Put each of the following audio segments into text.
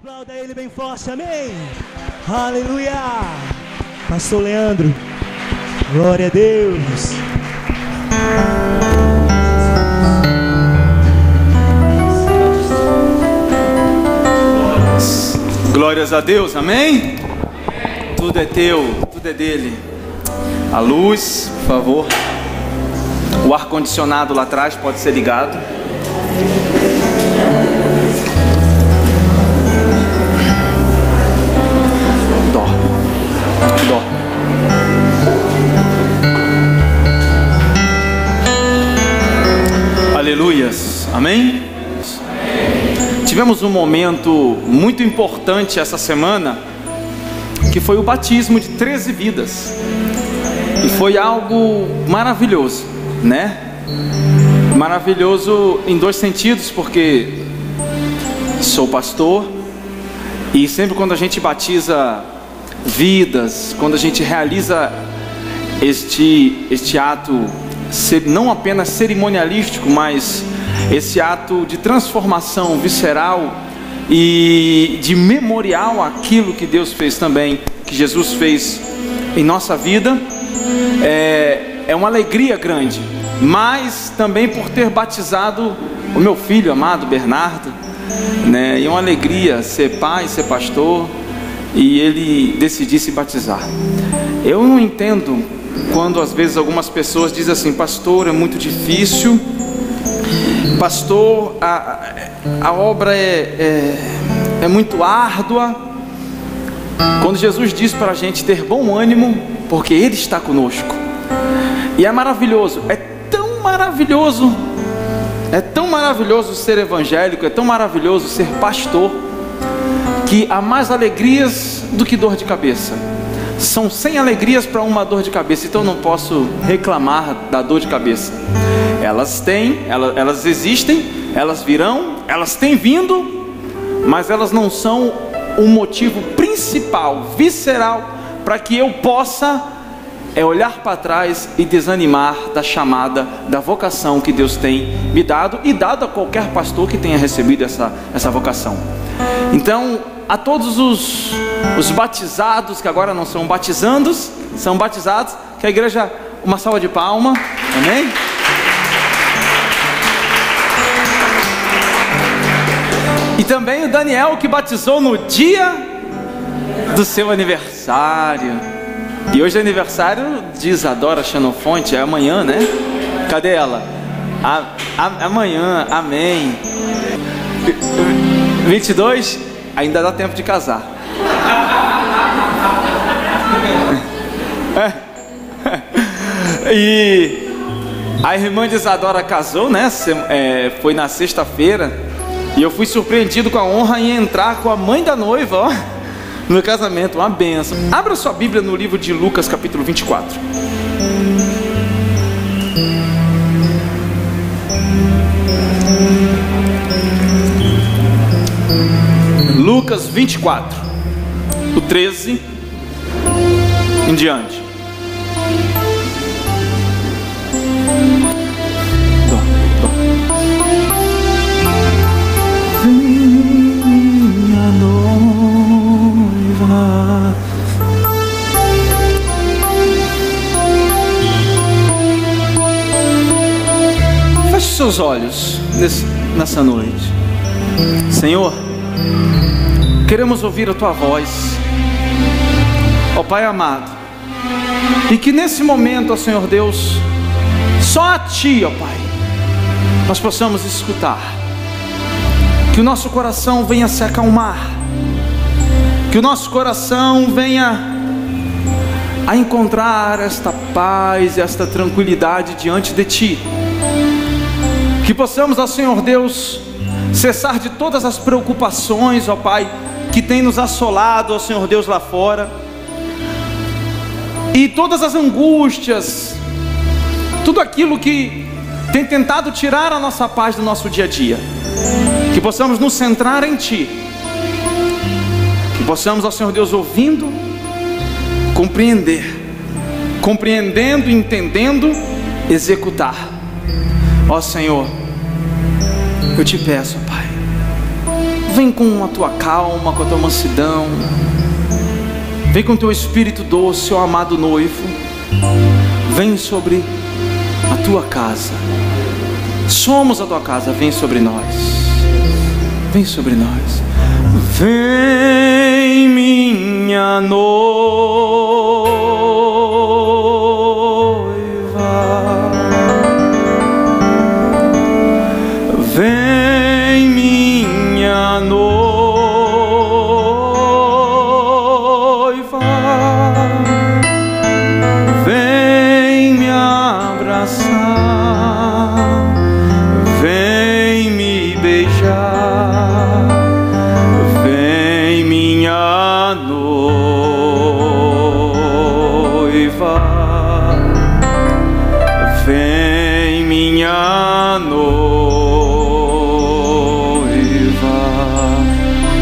Aplauda ele bem forte, amém. Aleluia. Pastor Leandro, glória a Deus. Glórias a Deus, amém? Tudo é teu, tudo é dele. A luz, por favor. O ar-condicionado lá atrás pode ser ligado. Dó. Aleluias, amém? Tivemos um momento muito importante essa semana, que foi o batismo de 13 vidas. E foi algo maravilhoso, né? Maravilhoso em dois sentidos, porque sou pastor e sempre quando a gente batiza vidas, quando a gente realiza este ato, não apenas cerimonialístico, mas esse ato de transformação visceral e de memorial àquilo que Deus fez também, que Jesus fez em nossa vida, é uma alegria grande. Mas também por ter batizado o meu filho amado Bernardo, né? E é uma alegria ser pai, ser pastor e ele decidir se batizar. Eu não entendo quando às vezes algumas pessoas dizem assim: pastor, é muito difícil, pastor, a obra é muito árdua. Quando Jesus diz para a gente ter bom ânimo, porque Ele está conosco. E é maravilhoso, é tão maravilhoso ser evangélico, é tão maravilhoso ser pastor, que há mais alegrias do que dor de cabeça. São 100 alegrias para uma dor de cabeça, então não posso reclamar da dor de cabeça. Elas existem, elas virão, elas têm vindo, mas elas não são o motivo principal, visceral, para que eu possa olhar para trás e desanimar da chamada, da vocação que Deus tem me dado e dado a qualquer pastor que tenha recebido essa vocação. Então, a todos os batizados que agora não são batizandos, são batizados, que a igreja, uma salva de palmas, amém? E também o Daniel, que batizou no dia do seu aniversário. E hoje é aniversário de Isadora Xenofonte, é amanhã, né? Cadê ela? Amanhã, amém. 22, ainda dá tempo de casar. E a irmã de Isadora casou, né? Foi na sexta-feira. E eu fui surpreendido com a honra em entrar com a mãe da noiva, ó, no casamento, uma bênção. Abra sua Bíblia no livro de Lucas, capítulo 24. Lucas 24, o 13 em diante. Minha noiva, feche seus olhos nessa noite. Senhor, queremos ouvir a Tua voz, ó Pai amado, e que nesse momento, ó Senhor Deus, só a Ti, ó Pai, nós possamos escutar, que o nosso coração venha se acalmar, que o nosso coração venha a encontrar esta paz, esta tranquilidade diante de Ti, que possamos, ó Senhor Deus, cessar de todas as preocupações, ó Pai, que tem nos assolado, ó Senhor Deus, lá fora, e todas as angústias, tudo aquilo que tem tentado tirar a nossa paz do nosso dia a dia, que possamos nos centrar em Ti, que possamos, ó Senhor Deus, ouvindo, compreendendo, entendendo, executar. Ó Senhor, eu Te peço, Pai, Vem com a tua calma, com a tua mansidão. Vem com o teu espírito doce, ó amado noivo. Vem sobre a tua casa. Somos a tua casa, vem sobre nós. Vem sobre nós. Vem, minha noiva. Vem, minha noiva. Vem me abraçar. Vem me beijar. Vem, minha noiva. Vem, minha noiva.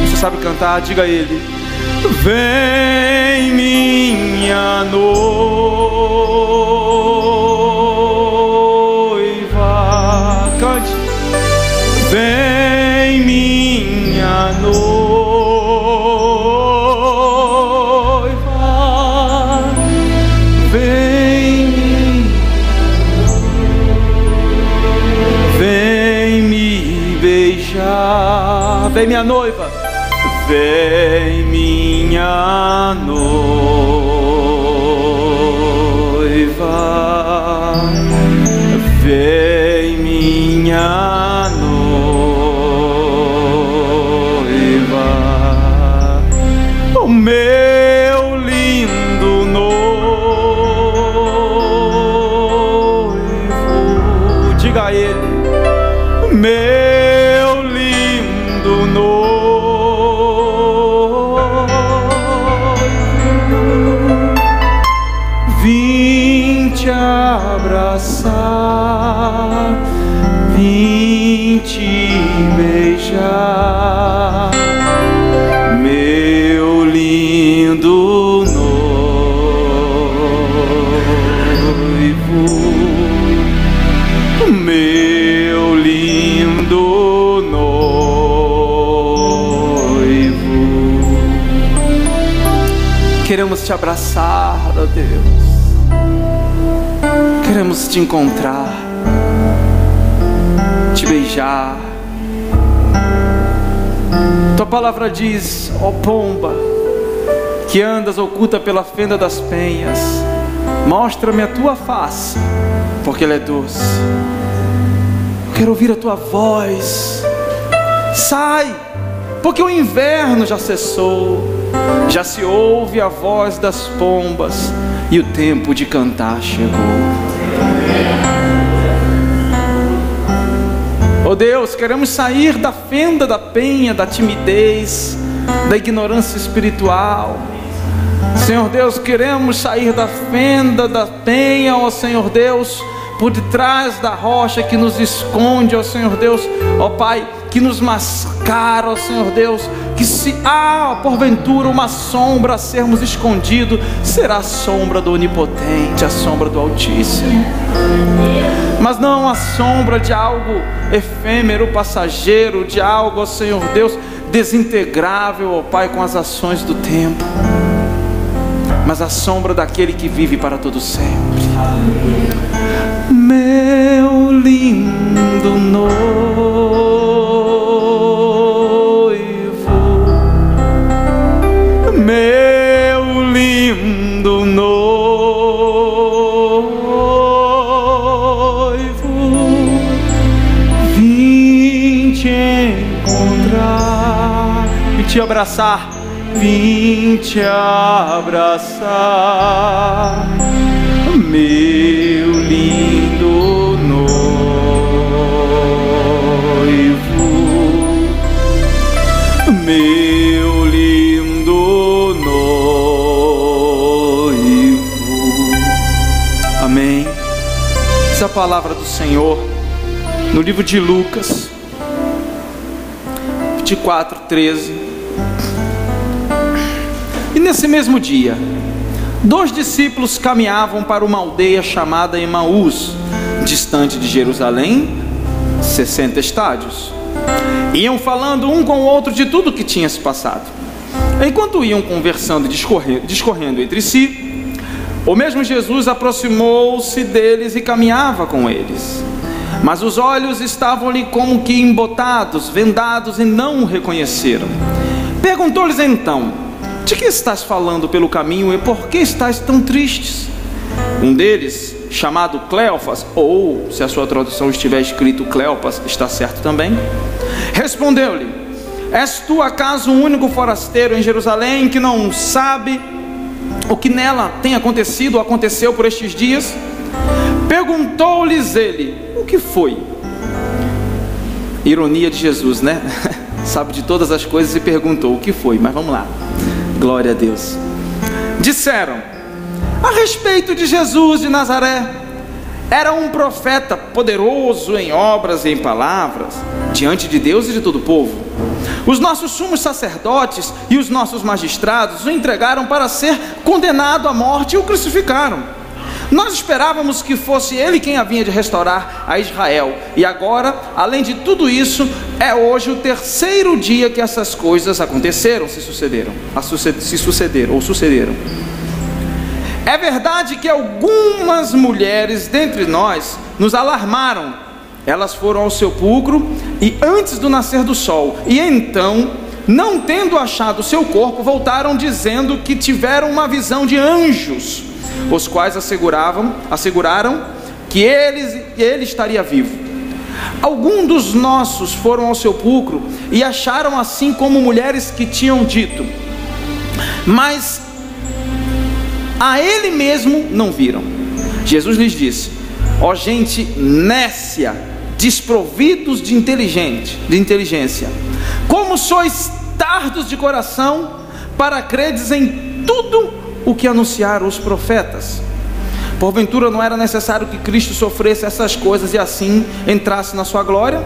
Você sabe cantar? Diga a ele. Vem, minha noiva. Cante. Vem, minha noiva. Vem, vem me beijar. Vem, minha noiva. Vem, minha noiva. Vem, minha noiva. O meu lindo noivo. Diga a ele. Meu lindo noivo. Vim te abraçar, vim te beijar, meu lindo noivo, meu lindo noivo. Queremos te abraçar, ó Deus. Queremos te encontrar, te beijar. Tua palavra diz, ó pomba, que andas oculta pela fenda das penhas, mostra-me a tua face, porque ela é doce. Eu quero ouvir a tua voz. Sai, porque o inverno já cessou, já se ouve a voz das pombas e o tempo de cantar chegou. Oh Deus, queremos sair da fenda da penha, da timidez, da ignorância espiritual. Senhor Deus, queremos sair da fenda da penha, ó Senhor Deus, por detrás da rocha que nos esconde, ó Senhor Deus, ó Pai, que nos mascara, ó Senhor Deus, que se há porventura uma sombra a sermos escondidos, será a sombra do Onipotente, a sombra do Altíssimo, mas não a sombra de algo efêmero, passageiro, de algo, ó Senhor Deus, desintegrável, ó Pai, com as ações do tempo, mas a sombra daquele que vive para todo sempre. Meu lindo noivo, meu lindo noivo, vim te encontrar, vim te abraçar, vim te abraçar, meu lindo noivo, meu lindo noivo. Amém. Essa é a palavra do Senhor no livro de Lucas 24:13. E nesse mesmo dia, 2 discípulos caminhavam para uma aldeia chamada Emaús, distante de Jerusalém, 60 estádios. Iam falando um com o outro de tudo o que tinha se passado. Enquanto iam conversando e discorrendo entre si, o mesmo Jesus aproximou-se deles e caminhava com eles. Mas os olhos estavam-lhe como que embotados, vendados, e não o reconheceram. Perguntou-lhes então: de que estás falando pelo caminho e por que estás tão tristes? Um deles, chamado Cleofas, ou se a sua tradução estiver escrito Cleopas, está certo também, respondeu-lhe: és tu acaso o único forasteiro em Jerusalém que não sabe o que nela tem acontecido ou aconteceu por estes dias? Perguntou-lhes ele: o que foi? Ironia de Jesus, né? Sabe de todas as coisas e perguntou o que foi. Mas vamos lá, glória a Deus. Disseram: a respeito de Jesus de Nazaré, era um profeta poderoso em obras e em palavras, diante de Deus e de todo o povo. Os nossos sumos sacerdotes e os nossos magistrados o entregaram para ser condenado à morte e o crucificaram. Nós esperávamos que fosse ele quem havia de restaurar a Israel. E agora, além de tudo isso, é hoje o terceiro dia que essas coisas aconteceram, sucederam. É verdade que algumas mulheres dentre nós nos alarmaram. Elas foram ao sepulcro e antes do nascer do sol, e então, não tendo achado o seu corpo, voltaram dizendo que tiveram uma visão de anjos, os quais asseguraram que ele estaria vivo. Alguns dos nossos foram ao sepulcro e acharam assim como mulheres que tinham dito, mas a ele mesmo não viram. Jesus lhes disse: ó gente nécia, desprovidos de inteligência, como sois tardos de coração para credes em tudo o que anunciaram os profetas. Porventura não era necessário que Cristo sofresse essas coisas e assim entrasse na sua glória?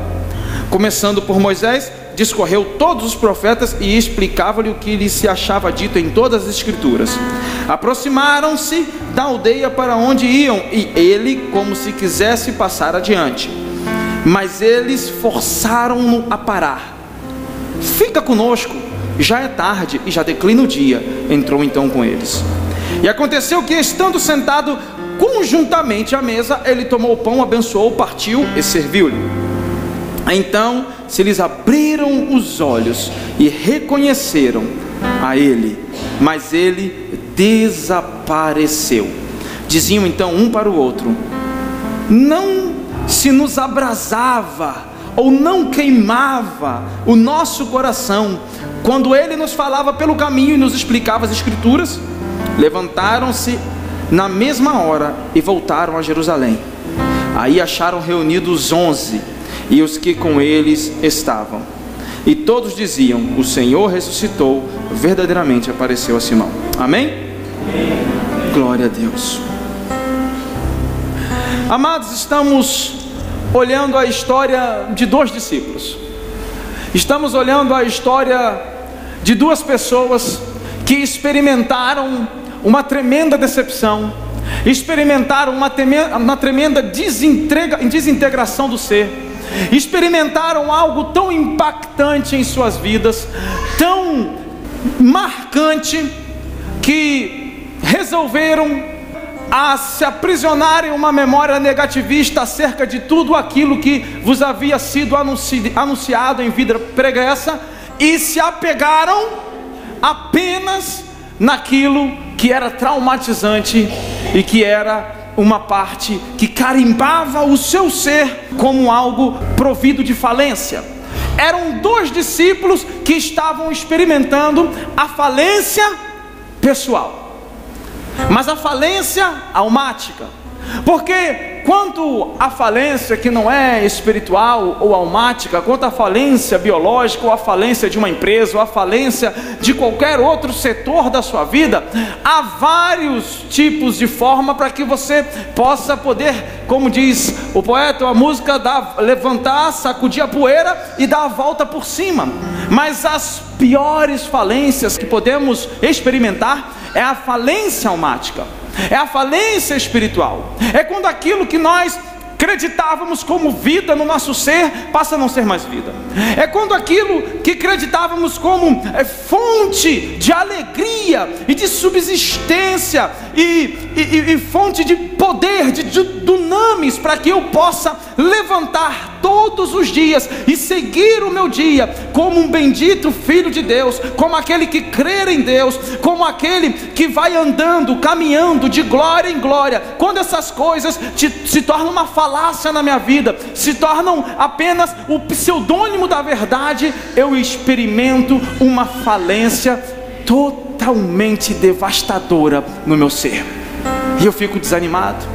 Começando por Moisés, discorreu todos os profetas e explicava-lhe o que lhe se achava dito em todas as escrituras. Aproximaram-se da aldeia para onde iam, e ele como se quisesse passar adiante, mas eles forçaram-no a parar. Fica conosco, já é tarde e já declina o dia. Entrou então com eles. E aconteceu que, estando sentado conjuntamente à mesa, ele tomou o pão, abençoou, partiu e serviu-lhe. Então se lhes abriram os olhos e reconheceram a ele, mas ele desapareceu. Diziam então um para o outro: não se nos abrasava ou não queimava o nosso coração quando ele nos falava pelo caminho e nos explicava as escrituras? Levantaram-se na mesma hora e voltaram a Jerusalém. Aí acharam reunidos os 11 e os que com eles estavam, e todos diziam: o Senhor ressuscitou, verdadeiramente apareceu a Simão. Amém? Amém. Glória a Deus. Amados, estamos olhando a história de dois discípulos. Estamos olhando a história de duas pessoas que experimentaram uma tremenda decepção, experimentaram uma tremenda desintegração do ser, experimentaram algo tão impactante em suas vidas, tão marcante, que resolveram se aprisionarem em uma memória negativista acerca de tudo aquilo que vos havia sido anunciado em vida pregressa, e se apegaram apenas naquilo que era traumatizante e que era uma parte que carimbava o seu ser como algo provido de falência. Eram dois discípulos que estavam experimentando a falência pessoal, mas a falência almática. Porque quanto à falência que não é espiritual ou almática, quanto à falência biológica, ou à falência de uma empresa, ou à falência de qualquer outro setor da sua vida, há vários tipos de forma para que você possa poder, como diz o poeta, a música, levantar, sacudir a poeira e dar a volta por cima. Mas as piores falências que podemos experimentar é a falência almática, é a falência espiritual. É quando aquilo que nós acreditávamos como vida no nosso ser passa a não ser mais vida. É quando aquilo que acreditávamos como fonte de alegria e de subsistência e fonte de poder, de dunamis, para que eu possa levantar todos os dias e seguir o meu dia como um bendito filho de Deus, como aquele que crê em Deus, como aquele que vai andando, caminhando de glória em glória. Quando essas coisas se tornam uma falácia na minha vida, se tornam apenas o pseudônimo da verdade, eu experimento uma falência totalmente devastadora no meu ser, e eu fico desanimado.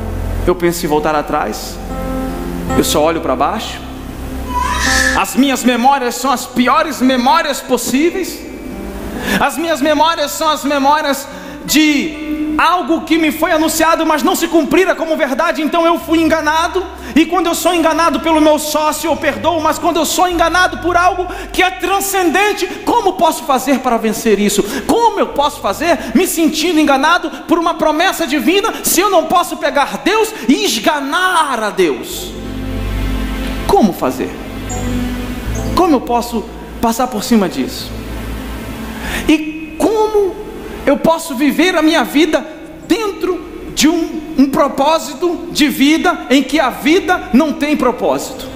Eu penso em voltar atrás, eu só olho para baixo. As minhas memórias são as piores memórias possíveis. As minhas memórias são as memórias de algo que me foi anunciado, mas não se cumprira como verdade. Então eu fui enganado, e quando eu sou enganado pelo meu sócio, eu perdoo. Mas quando eu sou enganado por algo que é transcendente, como posso fazer para vencer isso? Como eu posso fazer me sentindo enganado por uma promessa divina, se eu não posso pegar Deus e esganar a Deus? Como fazer? Como eu posso passar por cima disso? E como eu posso viver a minha vida dentro de um propósito de vida em que a vida não tem propósito?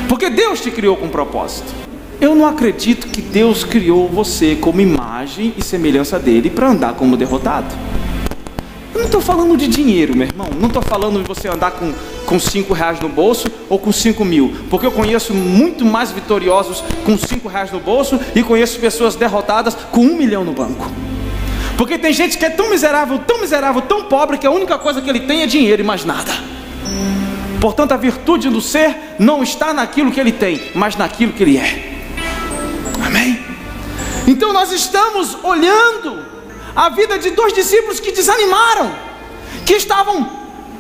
Porque Deus te criou com propósito. Eu não acredito que Deus criou você como imagem e semelhança dele para andar como derrotado. Eu não estou falando de dinheiro, meu irmão. Não estou falando de você andar com 5 reais no bolso ou com 5 mil. Porque eu conheço muito mais vitoriosos com 5 reais no bolso, e conheço pessoas derrotadas com 1 milhão no banco. Porque tem gente que é tão miserável, tão pobre, que a única coisa que ele tem é dinheiro e mais nada. Portanto, a virtude do ser não está naquilo que ele tem, mas naquilo que ele é. Amém? Então nós estamos olhando a vida de 2 discípulos que desanimaram, que estavam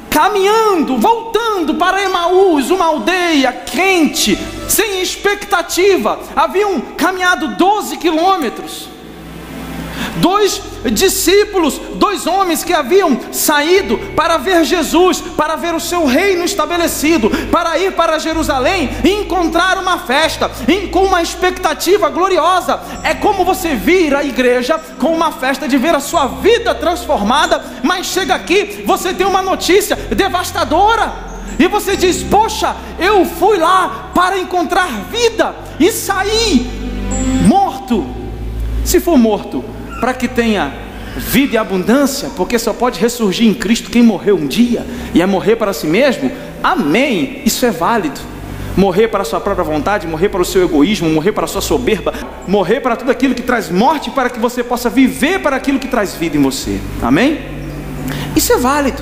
caminhando, voltando para Emaús, uma aldeia quente, sem expectativa. Haviam caminhado 12 quilômetros. 2 discípulos, 2 homens que haviam saído para ver Jesus, para ver o seu reino estabelecido, para ir para Jerusalém e encontrar uma festa, com uma expectativa gloriosa. É como você vir à igreja com uma festa de ver a sua vida transformada, mas chega aqui, você tem uma notícia devastadora, e você diz: poxa, eu fui lá para encontrar vida e saí morto. Se for morto, para que tenha vida e abundância, porque só pode ressurgir em Cristo quem morreu um dia, e é morrer para si mesmo. Amém, isso é válido. Morrer para a sua própria vontade, morrer para o seu egoísmo, morrer para a sua soberba, morrer para tudo aquilo que traz morte, para que você possa viver para aquilo que traz vida em você. Amém? Isso é válido.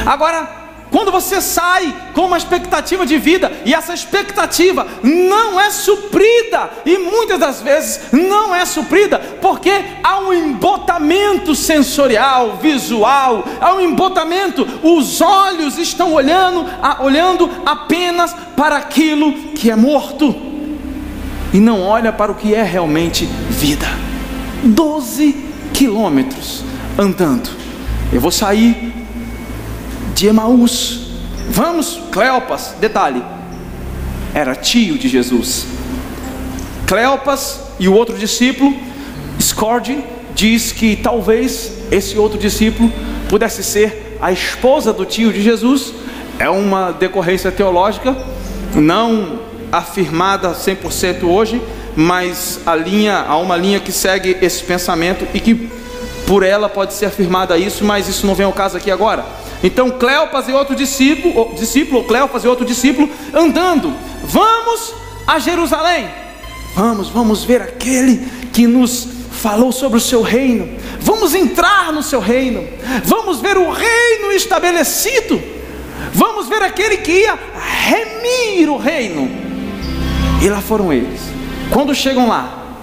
Agora, quando você sai com uma expectativa de vida, e essa expectativa não é suprida, e muitas das vezes não é suprida, porque há um embotamento sensorial, visual, há um embotamento. Os olhos estão olhando apenas para aquilo que é morto, e não olha para o que é realmente vida. 12 quilômetros andando. Eu vou sair de Emaús, vamos, Cleopas, detalhe, era tio de Jesus. Cleopas e o outro discípulo, Scorde, diz que talvez esse outro discípulo pudesse ser a esposa do tio de Jesus. É uma decorrência teológica, não afirmada 100% hoje, mas há uma linha que segue esse pensamento, e que por ela pode ser afirmada isso, mas isso não vem ao caso aqui agora. Então Cleopas e outro discípulo, Cleopas e outro discípulo andando. Vamos a Jerusalém. Vamos ver aquele que nos falou sobre o seu reino. Vamos entrar no seu reino. Vamos ver o reino estabelecido. Vamos ver aquele que ia remir o reino. E lá foram eles. Quando chegam lá,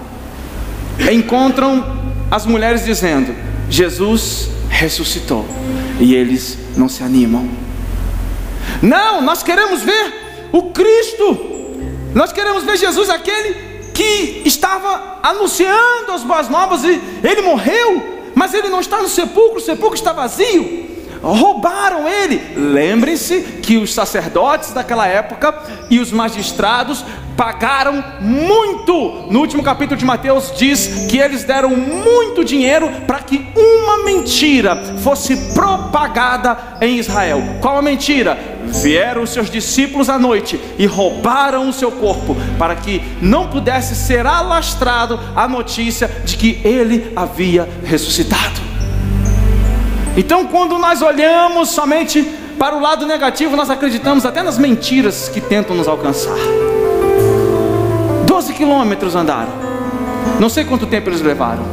encontram as mulheres dizendo: Jesus ressuscitou. E eles não se animam. Não, nós queremos ver o Cristo. Nós queremos ver Jesus, aquele que estava anunciando as boas novas, e ele morreu, mas ele não está no sepulcro, o sepulcro está vazio. roubaram ele. Lembrem-se que os sacerdotes daquela época e os magistrados pagaram muito. No último capítulo de Mateus diz que eles deram muito dinheiro para que uma mentira fosse propagada em Israel. Qual a mentira? Vieram os seus discípulos à noite e roubaram o seu corpo, para que não pudesse ser alastrado a notícia de que ele havia ressuscitado. Então, quando nós olhamos somente para o lado negativo, nós acreditamos até nas mentiras que tentam nos alcançar. 12 quilômetros andaram, não sei quanto tempo eles levaram,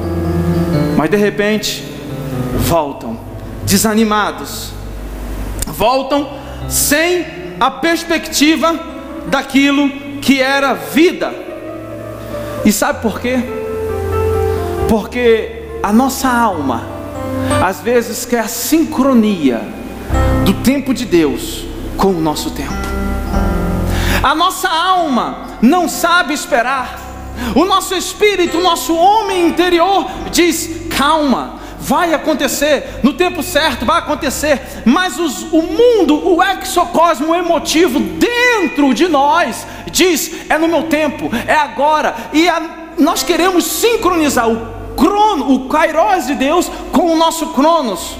mas de repente voltam desanimados, voltam sem a perspectiva daquilo que era vida. E sabe por quê? Porque a nossa alma às vezes quer a sincronia do tempo de Deus com o nosso tempo. A nossa alma não sabe esperar. O nosso espírito, o nosso homem interior diz: calma, vai acontecer, no tempo certo vai acontecer. Mas o mundo, o exocosmo emotivo dentro de nós diz: é no meu tempo, é agora. E nós queremos sincronizar o kairos de Deus com o nosso cronos.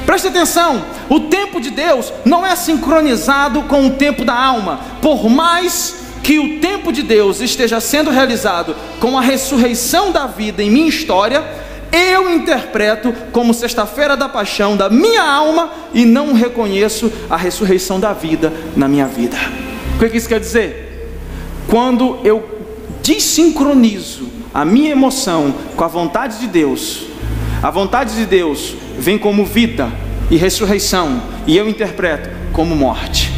Preste atenção, o tempo de Deus não é sincronizado com o tempo da alma. Por mais que o tempo de Deus esteja sendo realizado com a ressurreição da vida em minha história, eu interpreto como sexta-feira da paixão da minha alma e não reconheço a ressurreição da vida na minha vida. O que isso quer dizer? Quando eu desincronizo a minha emoção com a vontade de Deus, a vontade de Deus vem como vida e ressurreição, e eu interpreto como morte.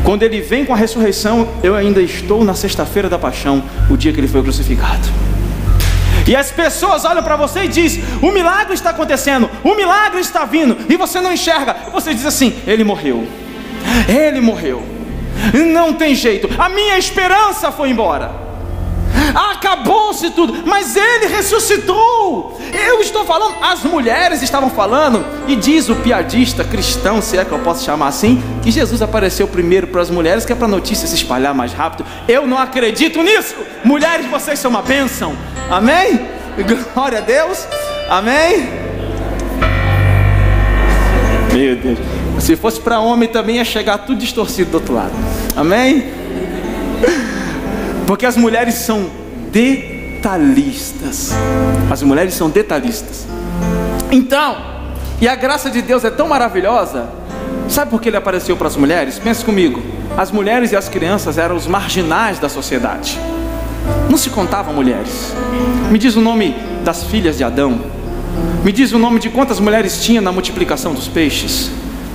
Quando ele vem com a ressurreição, eu ainda estou na sexta-feira da paixão, o dia que ele foi crucificado. E as pessoas olham para você e dizem: o milagre está acontecendo, o milagre está vindo, e você não enxerga. Você diz assim: ele morreu, não tem jeito, a minha esperança foi embora, acabou-se tudo. Mas ele ressuscitou. Eu estou falando, as mulheres estavam falando, e diz o piadista cristão, se é que eu posso chamar assim, que Jesus apareceu primeiro para as mulheres, que é para a notícia se espalhar mais rápido. Eu não acredito nisso. Mulheres, vocês são uma bênção. Amém? Glória a Deus. Amém? Meu Deus, se fosse para homem também ia chegar tudo distorcido do outro lado. Amém? Porque as mulheres são detalhistas. As mulheres são detalhistas. Então, e a graça de Deus é tão maravilhosa. Sabe por que ele apareceu para as mulheres? Pense comigo. As mulheres e as crianças eram os marginais da sociedade. Não se contavam mulheres. Me diz o nome das filhas de Adão. Me diz o nome de quantas mulheres tinha na multiplicação dos peixes.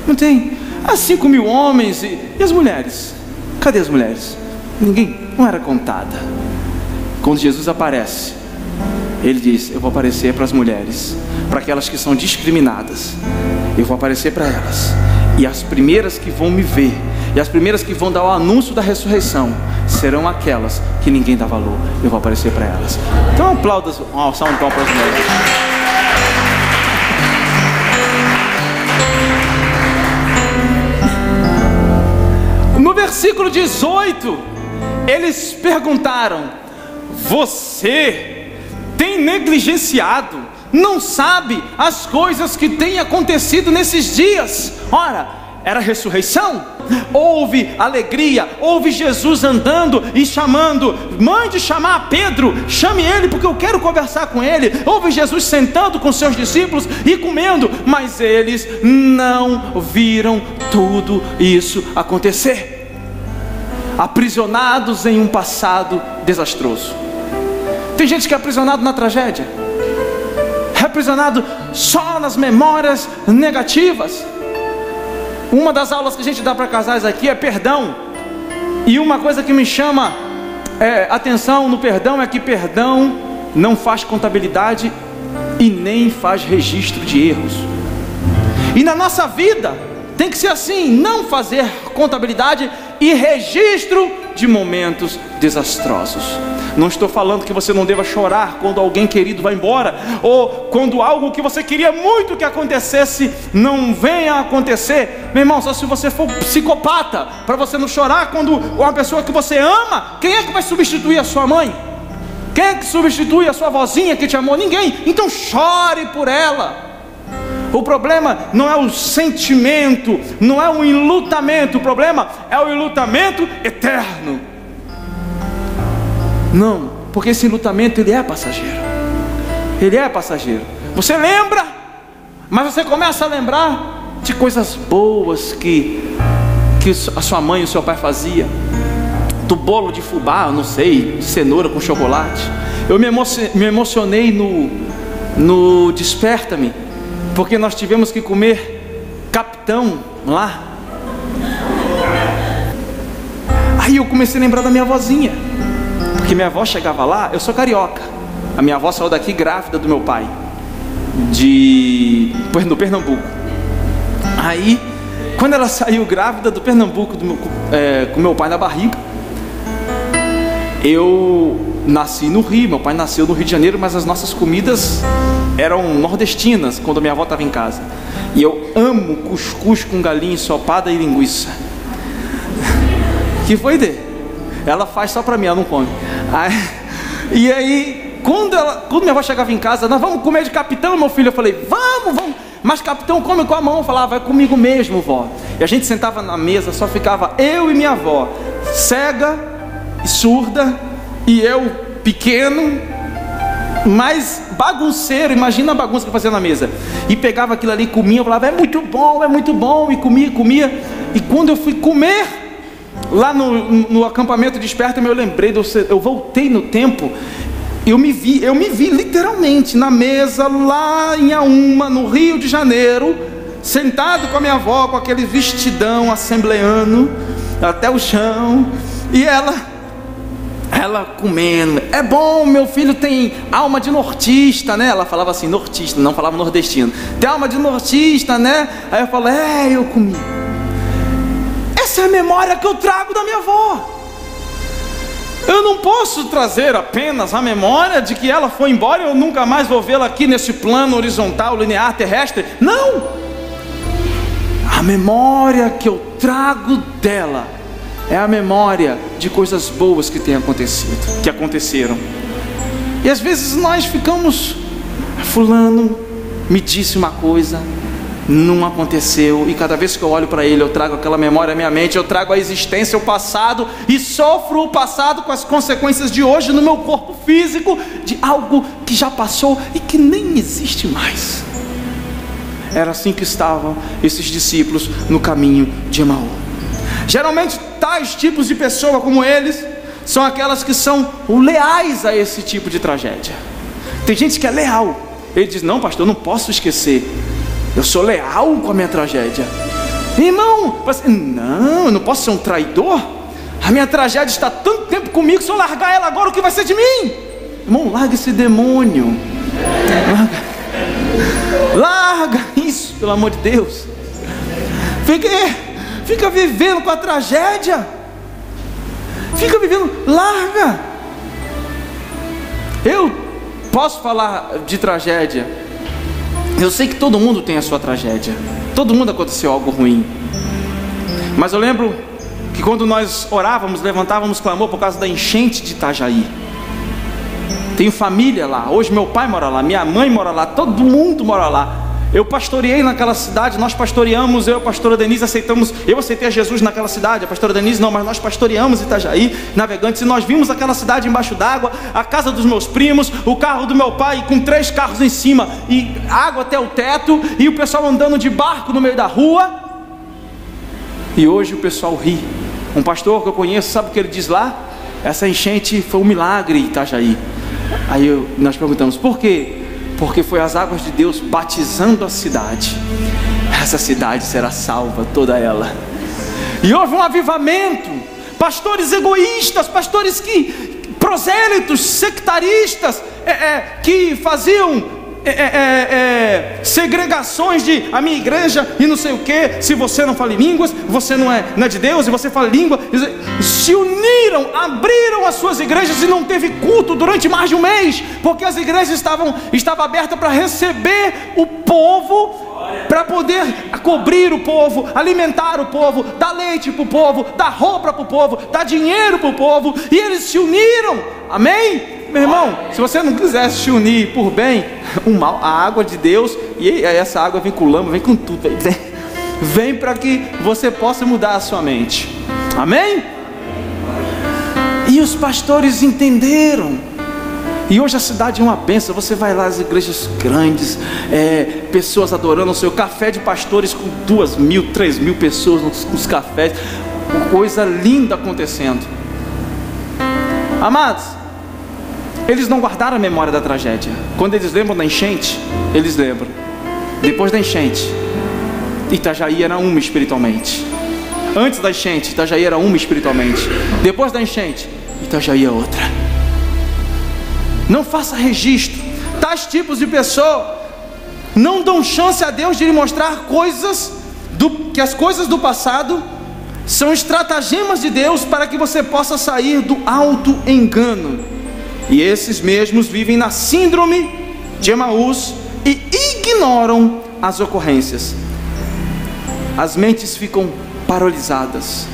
Não tem. Há 5.000 homens e as mulheres? Cadê as mulheres? Ninguém, não era contada. Quando Jesus aparece, ele diz: eu vou aparecer para as mulheres, para aquelas que são discriminadas. Eu vou aparecer para elas, e as primeiras que vão me ver, e as primeiras que vão dar o anúncio da ressurreição, serão aquelas que ninguém dá valor. Eu vou aparecer para elas. Então aplauda, alçar um pau para as mulheres. No versículo 18, eles perguntaram: você tem negligenciado, não sabe as coisas que têm acontecido nesses dias? Ora, era ressurreição, houve alegria, houve Jesus andando e chamando: mande chamar Pedro, chame ele porque eu quero conversar com ele. Houve Jesus sentando com seus discípulos e comendo, mas eles não viram tudo isso acontecer. Aprisionados em um passado desastroso. Tem gente que é aprisionado na tragédia, é aprisionado só nas memórias negativas. Uma das aulas que a gente dá para casais aqui é perdão. E uma coisa que me chama atenção no perdão é que perdão não faz contabilidade e nem faz registro de erros. E na nossa vida tem que ser assim: não fazer contabilidade e registro de momentos desastrosos. Não estou falando que você não deva chorar quando alguém querido vai embora, ou quando algo que você queria muito que acontecesse não venha a acontecer. Meu irmão, só se você for psicopata para você não chorar quando uma pessoa que você ama. Quem é que vai substituir a sua mãe? Quem é que substitui a sua vozinha que te amou? Ninguém. Então chore por ela. O problema não é o sentimento, não é o enlutamento, o problema é o enlutamento eterno. Não, porque esse enlutamento ele é passageiro. Ele é passageiro. Você lembra, mas você começa a lembrar de coisas boas que a sua mãe e o seu pai fazia. Do bolo de fubá, não sei, de cenoura com chocolate. Eu me emocionei no Desperta-me, porque nós tivemos que comer capitão lá. Aí eu comecei a lembrar da minha avózinha, porque minha avó chegava lá. Eu sou carioca. A minha avó saiu daqui grávida do meu pai, do Pernambuco. Aí, quando ela saiu grávida do Pernambuco, com meu pai na barriga, eu nasci no Rio. Meu pai nasceu no Rio de Janeiro, mas as nossas comidas eram nordestinas quando minha avó estava em casa. E eu amo cuscuz com galinha ensopada e linguiça. Que foi dele? Ela faz só para mim, ela não come. E aí, quando minha avó chegava em casa, nós vamos comer de capitão, meu filho. Eu falei, vamos. Mas capitão come com a mão. Eu falava, vai comigo mesmo, vó. E a gente sentava na mesa, só ficava eu e minha avó, cega e surda, e eu pequeno, mas bagunceiro. Imagina a bagunça que eu fazia na mesa. E pegava aquilo ali e comia. Eu falava, é muito bom. E comia. E quando eu fui comer lá no acampamento Desperta-me, eu lembrei, eu voltei no tempo. Eu me vi literalmente na mesa lá em Auma, no Rio de Janeiro, sentado com a minha avó, com aquele vestidão assembleano até o chão, e ela comendo. É bom, meu filho tem alma de nortista, né? Ela falava assim, nortista, não falava nordestino. Tem alma de nortista, né? Aí eu falo, eu comi. Essa é a memória que eu trago da minha avó. Eu não posso trazer apenas a memória de que ela foi embora e eu nunca mais vou vê-la aqui nesse plano horizontal, linear, terrestre. Não! A memória que eu trago dela é a memória de coisas boas que aconteceram. E às vezes nós ficamos, fulano me disse uma coisa, não aconteceu, e cada vez que eu olho para ele, eu trago aquela memória à minha mente, eu trago a existência, o passado, e sofro o passado com as consequências de hoje no meu corpo físico, de algo que já passou e que nem existe mais. Era assim que estavam esses discípulos no caminho de Emaú. Geralmente tais tipos de pessoa como eles são aquelas que são leais a esse tipo de tragédia. Tem gente que é leal. Ele diz, não pastor, eu não posso esquecer, eu sou leal com a minha tragédia. Irmão, não, eu não posso ser um traidor. A minha tragédia está há tanto tempo comigo, se eu largar ela agora, o que vai ser de mim? Irmão, larga esse demônio. Larga isso, pelo amor de Deus. Fica vivendo com a tragédia. Fica vivendo, larga. Eu posso falar de tragédia. Eu sei que todo mundo tem a sua tragédia. Todo mundo aconteceu algo ruim. Mas eu lembro que quando nós orávamos, levantávamos clamor por causa da enchente de Itajaí. Tenho família lá. Hoje meu pai mora lá, minha mãe mora lá, todo mundo mora lá. Eu pastoreei naquela cidade, nós pastoreamos, eu e a pastora Denise eu aceitei a Jesus naquela cidade, a pastora Denise não, mas nós pastoreamos Itajaí, Navegantes, e nós vimos aquela cidade embaixo d'água, a casa dos meus primos, o carro do meu pai com 3 carros em cima, e água até o teto, e o pessoal andando de barco no meio da rua. E hoje o pessoal ri. Um pastor que eu conheço, sabe o que ele diz lá? Essa enchente foi um milagre em Itajaí. Aí nós perguntamos, por quê? Porque foi as águas de Deus batizando a cidade. Essa cidade será salva, toda ela. E houve um avivamento. Pastores egoístas, pastores prosélitos, sectaristas, que faziam segregações de a minha igreja e não sei o que, se você não fala em línguas, você não é de Deus, e você fala língua. Se uniram, abriram as suas igrejas e não teve culto durante mais de um mês, porque as igrejas estavam abertas para receber o povo, para poder cobrir o povo, alimentar o povo, dar leite para o povo, dar roupa para o povo, dar dinheiro para o povo, e eles se uniram. Amém? Meu irmão, se você não quisesse se unir por bem, a água de Deus, e essa água vem com lama, vem com tudo, vem para que você possa mudar a sua mente. Amém? E os pastores entenderam. E hoje a cidade é uma bênção. Você vai lá, as igrejas grandes, pessoas adorando o seu café de pastores com 2.000, 3.000 pessoas nos cafés, coisa linda acontecendo. Amados, eles não guardaram a memória da tragédia. Quando eles lembram da enchente, eles lembram. Depois da enchente, Itajaí era uma espiritualmente. Antes da enchente, Itajaí era uma espiritualmente. Depois da enchente, Itajaí é outra. Não faça registro. Tais tipos de pessoa não dão chance a Deus de lhe mostrar que as coisas do passado são estratagemas de Deus para que você possa sair do auto-engano. E esses mesmos vivem na síndrome de Emaús e ignoram as ocorrências. As mentes ficam paralisadas.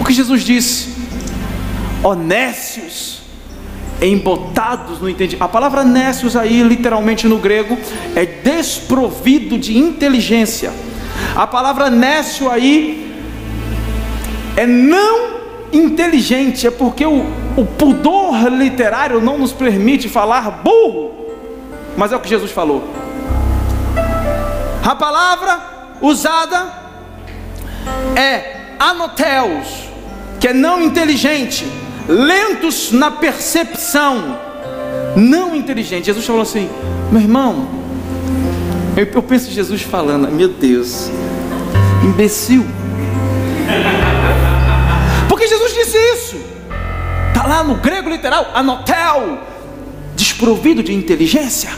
O que Jesus disse? Ó nécios, embotados no entendimento. A palavra nécios aí, literalmente no grego, é desprovido de inteligência. A palavra nécio aí é não inteligente. É porque o pudor literário não nos permite falar burro, mas é o que Jesus falou. A palavra usada é anoteus, que é não inteligente, lentos na percepção, não inteligente. Jesus falou assim, meu irmão, eu penso em Jesus falando, meu Deus, imbecil. Porque Jesus disse isso, está lá no grego literal, anotel, desprovido de inteligência.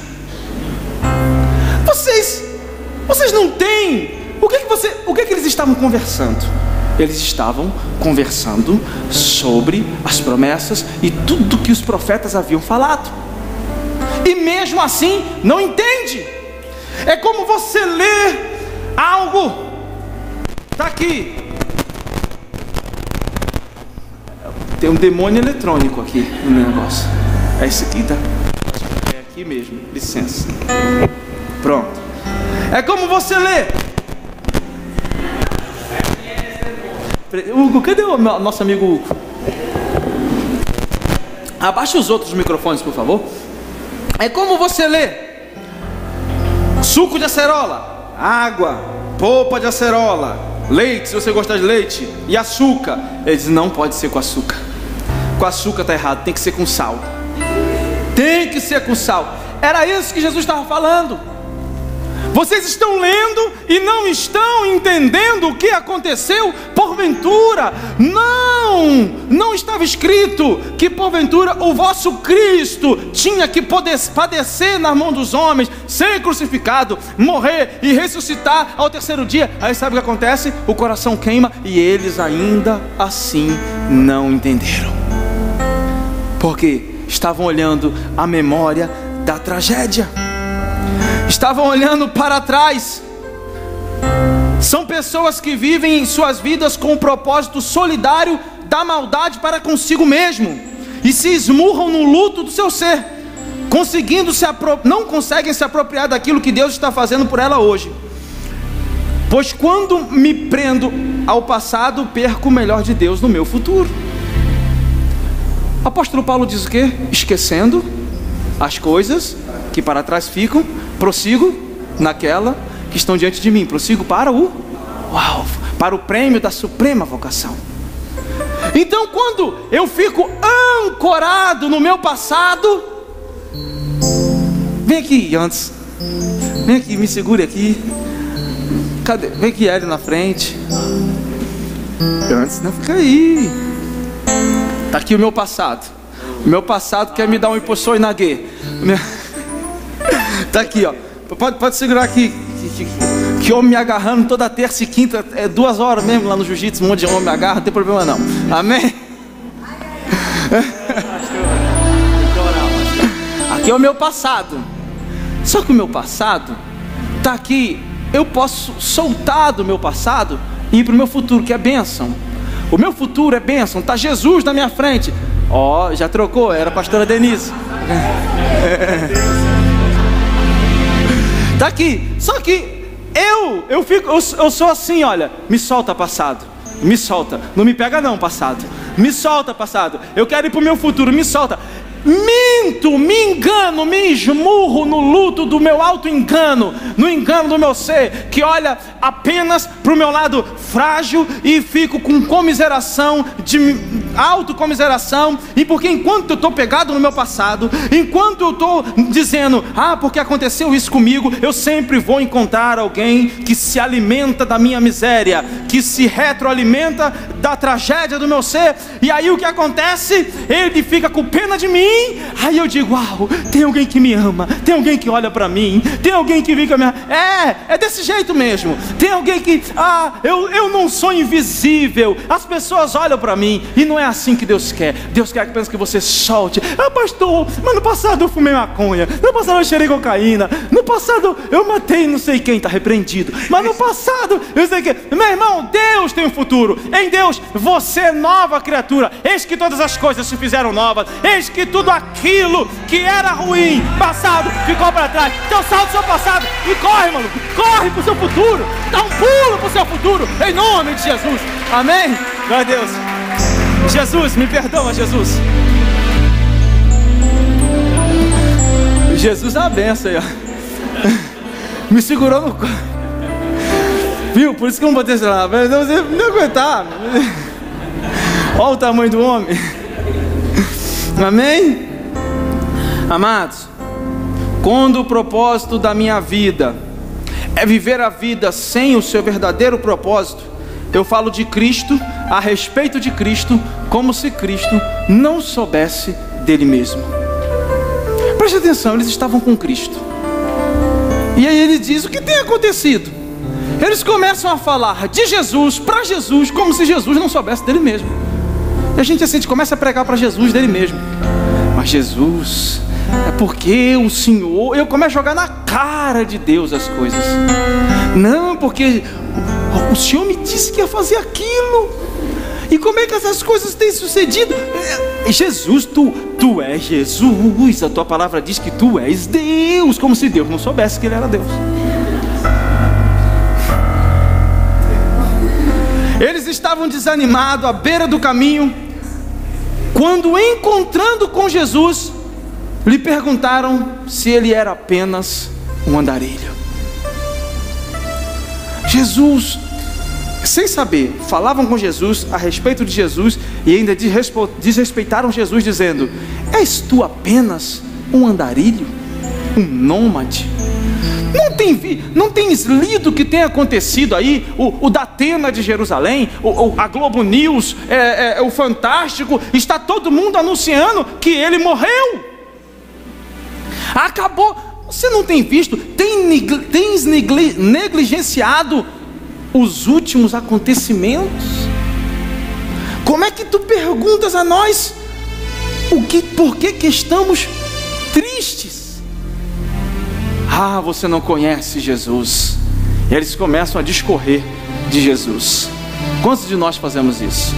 Vocês não têm. O que eles estavam conversando? Eles estavam conversando sobre as promessas e tudo que os profetas haviam falado. E mesmo assim não entende. É como você lê algo. Está aqui. Tem um demônio eletrônico aqui no negócio. É esse aqui, tá? É aqui mesmo, licença. Pronto. É como você lê. Hugo, cadê o nosso amigo Hugo? Abaixa os outros microfones, por favor. É como você lê suco de acerola, água, polpa de acerola, leite, se você gostar de leite, e açúcar. Ele diz, não pode ser com açúcar. Com açúcar está errado, tem que ser com sal. Tem que ser com sal. Era isso que Jesus estava falando. Vocês estão lendo e não estão entendendo o que aconteceu. Porventura, não estava escrito que porventura o vosso Cristo tinha que padecer na mão dos homens, ser crucificado, morrer e ressuscitar ao terceiro dia. Aí sabe o que acontece? O coração queima e eles ainda assim não entenderam, porque estavam olhando a memória da tragédia. Estavam olhando para trás. São pessoas que vivem em suas vidas com um propósito solidário da maldade para consigo mesmo, e se esmurram no luto do seu ser, não conseguem se apropriar daquilo que Deus está fazendo por ela hoje. Pois quando me prendo ao passado, perco o melhor de Deus no meu futuro. O apóstolo Paulo diz o quê? Esquecendo as coisas que para trás ficam, prossigo naquela que estão diante de mim. Prossigo para o prêmio da suprema vocação. Então, quando eu fico ancorado no meu passado, vem aqui antes, vem aqui, me segure aqui. Cadê? Vem aqui, Hélio, na frente. Antes, não fica aí. Está aqui o meu passado. O meu passado quer me dar um impulsor inaguê. Tá aqui, ó. Pode segurar aqui. Que homem me agarrando toda terça e quinta, 2 horas mesmo lá no jiu-jitsu, um monte de homem me agarra, não tem problema não. Amém? Aqui é o meu passado. Só que o meu passado tá aqui. Eu posso soltar do meu passado e ir para o meu futuro, que é bênção. O meu futuro é bênção. Tá Jesus na minha frente. Ó, já trocou, era a pastora Denise. Tá aqui. Só que eu sou assim, olha. Me solta, passado. Me solta. Não me pega não, passado. Me solta, passado. Eu quero ir pro meu futuro. Me solta. Minto, me engano, me esmurro no luto do meu auto-engano, no engano do meu ser, que olha apenas para o meu lado frágil e fico com comiseração, de autocomiseração, e porque enquanto eu estou pegado no meu passado, enquanto eu estou dizendo, porque aconteceu isso comigo, eu sempre vou encontrar alguém que se alimenta da minha miséria, que se retroalimenta da tragédia do meu ser, e aí o que acontece? Ele fica com pena de mim. Aí eu digo, uau, tem alguém que me ama, tem alguém que olha pra mim, tem alguém que fica me... É desse jeito mesmo. Tem alguém que, eu não sou invisível, as pessoas olham pra mim, e não é assim que Deus quer. Deus quer apenas que você solte. Pastor, mas no passado eu fumei maconha, no passado eu cheirei cocaína, no passado eu matei não sei quem, tá repreendido, mas no passado eu sei que... Meu irmão, Deus tem um futuro. Em Deus você é nova criatura. Eis que todas as coisas se fizeram novas. Eis que tudo aquilo que era ruim, passado, ficou para trás. Então salta o seu passado e corre, mano. Corre pro seu futuro. Dá um pulo pro seu futuro, em nome de Jesus. Amém? Glória a Deus. Jesus, me perdoa, Jesus. Jesus é uma benção aí, ó. Me segurou no... Viu? Por isso que eu não vou ter lá. Não aguentar. Olha o tamanho do homem. Amém? Amados, quando o propósito da minha vida é viver a vida sem o seu verdadeiro propósito, eu falo de Cristo, a respeito de Cristo, como se Cristo não soubesse dele mesmo. Preste atenção, eles estavam com Cristo. E aí ele diz, o que tem acontecido? Eles começam a falar de Jesus, para Jesus, como se Jesus não soubesse dele mesmo. E a gente começa a pregar para Jesus dele mesmo. Mas Jesus, é porque o Senhor... Eu começo a jogar na cara de Deus as coisas. Não, porque o Senhor me disse que ia fazer aquilo. E como é que essas coisas têm sucedido? Jesus, tu és Jesus. A tua palavra diz que tu és Deus. Como se Deus não soubesse que ele era Deus. Eles estavam desanimados à beira do caminho, quando encontrando com Jesus, lhe perguntaram se ele era apenas um andarilho. Jesus, sem saber, falavam com Jesus a respeito de Jesus e ainda desrespeitaram Jesus dizendo, és tu apenas um andarilho? Um nômade? Não tens lido o que tem acontecido aí? O Datena de Jerusalém, a Globo News, o Fantástico, está todo mundo anunciando que ele morreu. Acabou. Você não tem visto? Tens negligenciado os últimos acontecimentos? Como é que tu perguntas a nós por que estamos tristes? Você não conhece Jesus. E eles começam a discorrer de Jesus. Quantos de nós fazemos isso?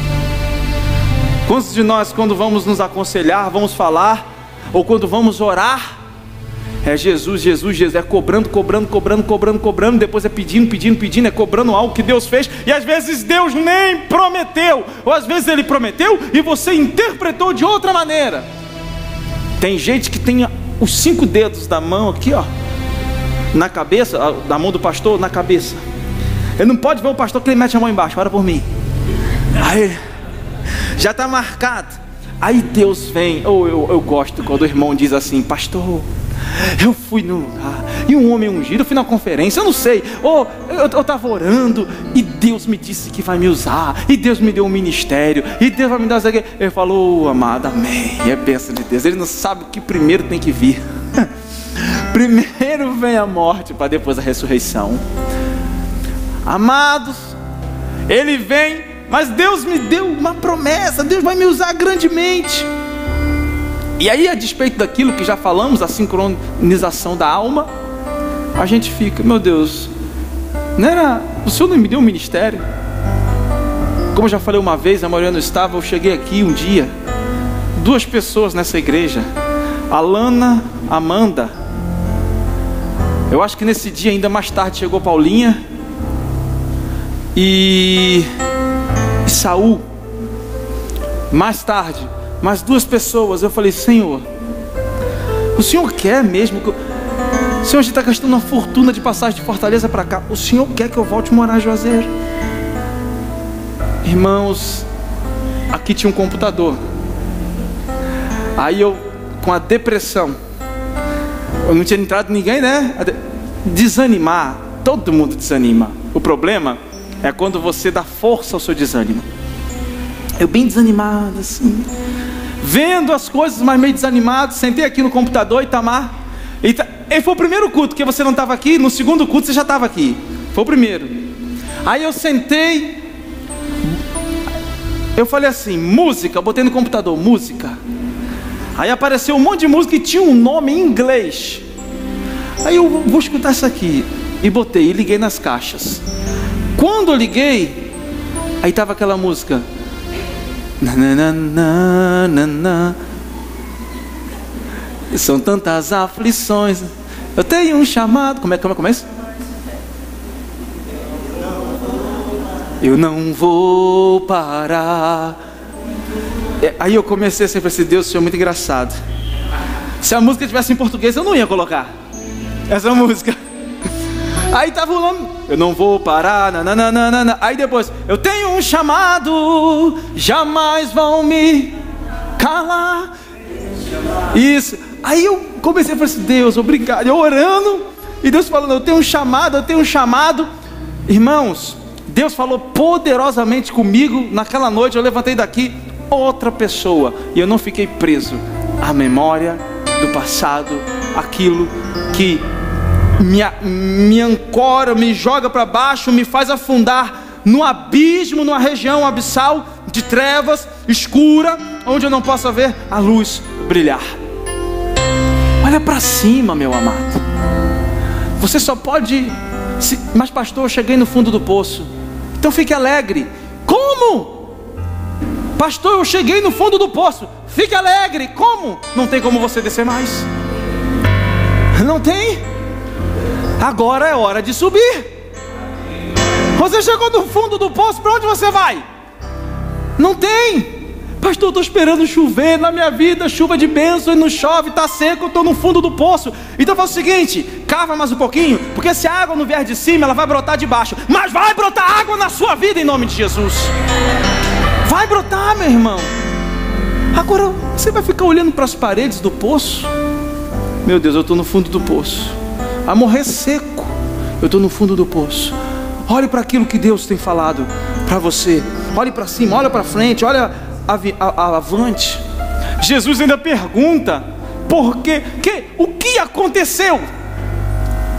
Quantos de nós, quando vamos nos aconselhar, vamos falar, ou quando vamos orar, é Jesus, Jesus, Jesus, é cobrando, depois é pedindo, é cobrando algo que Deus fez, e às vezes Deus nem prometeu, ou às vezes Ele prometeu e você interpretou de outra maneira. Tem gente que tem os 5 dedos da mão aqui, ó, na cabeça, da mão do pastor, na cabeça. Ele não pode ver o pastor que ele mete a mão embaixo, ora por mim. Aí, já está marcado. Aí Deus vem, eu gosto quando o irmão diz assim, pastor, eu fui num lugar, e um homem ungido, eu fui na conferência, eu não sei, eu estava orando, e Deus me disse que vai me usar, e Deus me deu um ministério, e Deus vai me dar isso aqui. Ele falou, amado, amém, é bênção de Deus. Ele não sabe o que primeiro tem que vir. Primeiro vem a morte para depois a ressurreição. Amados, Ele vem, mas Deus me deu uma promessa, Deus vai me usar grandemente. E aí, a despeito daquilo que já falamos, a sincronização da alma, a gente fica, meu Deus, não era, o Senhor não me deu um ministério? Como eu já falei uma vez, a maioria não estava, eu cheguei aqui um dia, 2 pessoas nessa igreja, Alana, Amanda. Eu acho que nesse dia, ainda mais tarde, chegou Paulinha e Saul. Mais tarde, mais 2 pessoas. Eu falei, Senhor, o Senhor quer mesmo que o Senhor, a gente está gastando uma fortuna de passagem de Fortaleza para cá, o Senhor quer que eu volte a morar em Juazeiro? Irmãos, aqui tinha um computador. Aí eu, com a depressão, eu não tinha entrado ninguém, né? Desanimar, todo mundo desanima. O problema é quando você dá força ao seu desânimo. Eu bem desanimado assim, vendo as coisas, mas meio desanimado. Sentei aqui no computador, Itamar. E foi o primeiro culto, que você não estava aqui. No segundo culto você já estava aqui. Foi o primeiro. Aí eu sentei, eu falei assim, música, eu botei no computador, música. Aí apareceu um monte de música e tinha um nome em inglês. Aí eu vou escutar isso aqui. E botei, e liguei nas caixas. Quando eu liguei, aí estava aquela música. São tantas aflições. Eu tenho um chamado. Como é isso? Eu não vou parar. Aí eu comecei a sempre assim, Deus, o Senhor é muito engraçado. Se a música tivesse em português, eu não ia colocar essa música. Aí estava o nome, eu não vou parar, nananana. Aí depois, eu tenho um chamado, jamais vão me calar. Isso. Aí eu comecei a falar assim, Deus, obrigado. Eu orando, e Deus falando, eu tenho um chamado, eu tenho um chamado. Irmãos, Deus falou poderosamente comigo. Naquela noite eu levantei daqui outra pessoa, e eu não fiquei preso à memória do passado, aquilo que me ancora, me joga para baixo, me faz afundar no abismo, numa região abissal de trevas, escura, onde eu não posso ver a luz brilhar. Olha para cima, meu amado. Você só pode... Mas pastor, eu cheguei no fundo do poço. Então fique alegre. Como? Pastor, eu cheguei no fundo do poço. Fique alegre. Como? Não tem como você descer mais. Não tem. Agora é hora de subir. Você chegou no fundo do poço, para onde você vai? Não tem. Pastor, eu estou esperando chover na minha vida, chuva de bênção, e não chove, está seco, eu estou no fundo do poço. Então faz o seguinte, cava mais um pouquinho, porque se a água não vier de cima, ela vai brotar de baixo. Mas vai brotar água na sua vida em nome de Jesus. Vai brotar, meu irmão. Agora, você vai ficar olhando para as paredes do poço? Meu Deus, eu estou no fundo do poço. A morrer seco, eu estou no fundo do poço. Olhe para aquilo que Deus tem falado para você. Olhe para cima, olha para frente, olha avante. Jesus ainda pergunta, por quê? O que aconteceu?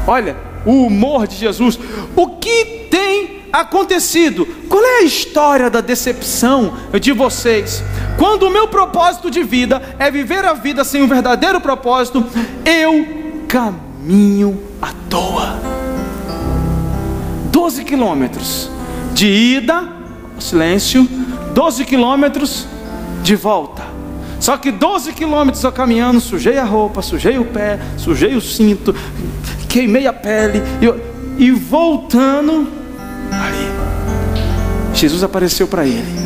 Olha, o humor de Jesus. O que tem acontecido? Qual é a história da decepção de vocês? Quando o meu propósito de vida é viver a vida sem um verdadeiro propósito, eu caminho à toa. 12 quilômetros de ida, silêncio, 12 quilômetros de volta. Só que 12 quilômetros eu caminhando, sujei a roupa, sujei o pé, sujei o cinto, queimei a pele, e voltando ali, Jesus apareceu para ele.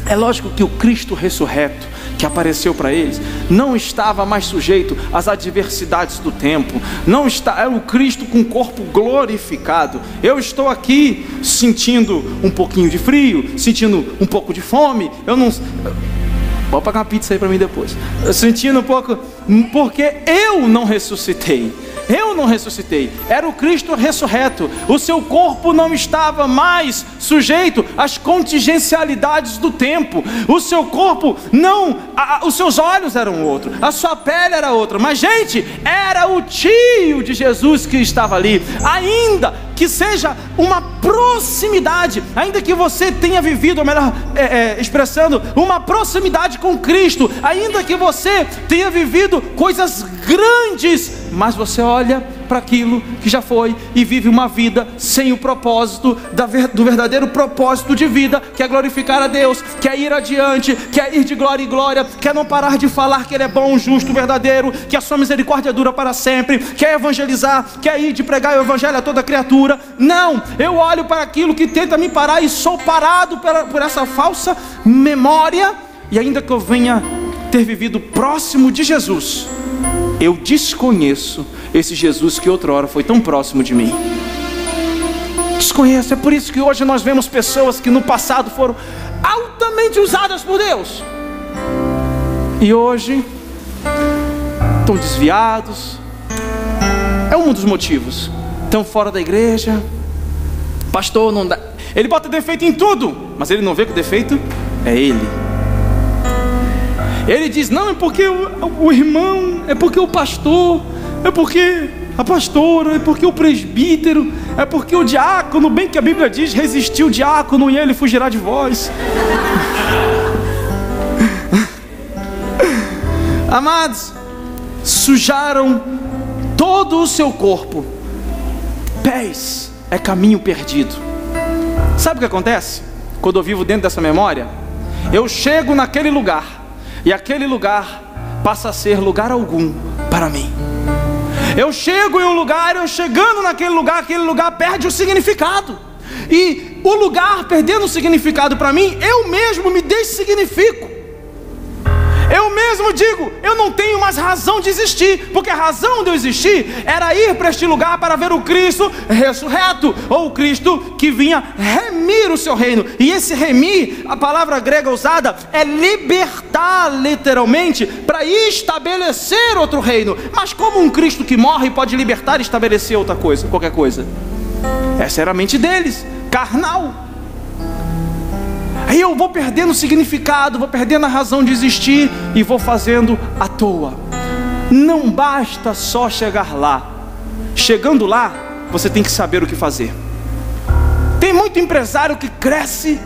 É lógico que o Cristo ressurreto que apareceu para eles não estava mais sujeito às adversidades do tempo. Não está, era o Cristo com o corpo glorificado. Eu estou aqui sentindo um pouquinho de frio, sentindo um pouco de fome. Eu não... Vou pagar uma pizza aí para mim depois. Sentindo um pouco, porque eu não ressuscitei. eu não ressuscitei, era o Cristo ressurreto. O seu corpo não estava mais sujeito às contingencialidades do tempo. O seu corpo não, os seus olhos eram outro, a sua pele era outra. Mas gente, era o tio de Jesus que estava ali. Ainda que seja uma proximidade, ainda que você tenha vivido, ou melhor, expressando, uma proximidade com Cristo, ainda que você tenha vivido coisas grandes, mas você olha para aquilo que já foi e vive uma vida sem o propósito do verdadeiro propósito de vida, que é glorificar a Deus, que é ir adiante, que é ir de glória em glória, que é não parar de falar que Ele é bom, justo, verdadeiro, que a sua misericórdia dura para sempre, que é evangelizar, que é ir de pregar o evangelho a toda criatura. Não, eu olho para aquilo que tenta me parar e sou parado por essa falsa memória. E ainda que eu venha ter vivido próximo de Jesus, eu desconheço esse Jesus que outrora foi tão próximo de mim. Desconheço. É por isso que hoje nós vemos pessoas que no passado foram altamente usadas por Deus e hoje estão desviados. É um dos motivos. Estão fora da igreja. Pastor, não dá. Ele bota defeito em tudo, mas ele não vê que o defeito é ele. Ele diz, não, é porque o irmão, é porque o pastor, é porque a pastora, é porque o presbítero, é porque o diácono, bem que a Bíblia diz, resistiu o diácono e ele fugirá de vós. Amados, sujaram todo o seu corpo. Pés é caminho perdido. Sabe o que acontece? Quando eu vivo dentro dessa memória, eu chego naquele lugar e aquele lugar passa a ser lugar algum para mim. Eu chego em um lugar, eu chegando naquele lugar, aquele lugar perde o significado. E o lugar perdendo o significado para mim, eu mesmo me dessignifico. Eu mesmo digo, eu não tenho mais razão de existir, porque a razão de eu existir era ir para este lugar para ver o Cristo ressurreto, ou o Cristo que vinha remir o seu reino. E esse remir, a palavra grega usada é libertar, literalmente, para estabelecer outro reino. Mas como um Cristo que morre pode libertar e estabelecer outra coisa, qualquer coisa? Essa era a mente deles, carnal. Aí eu vou perdendo o significado, vou perdendo a razão de existir e vou fazendo à toa. Não basta só chegar lá. Chegando lá, você tem que saber o que fazer. Tem muito empresário que cresce,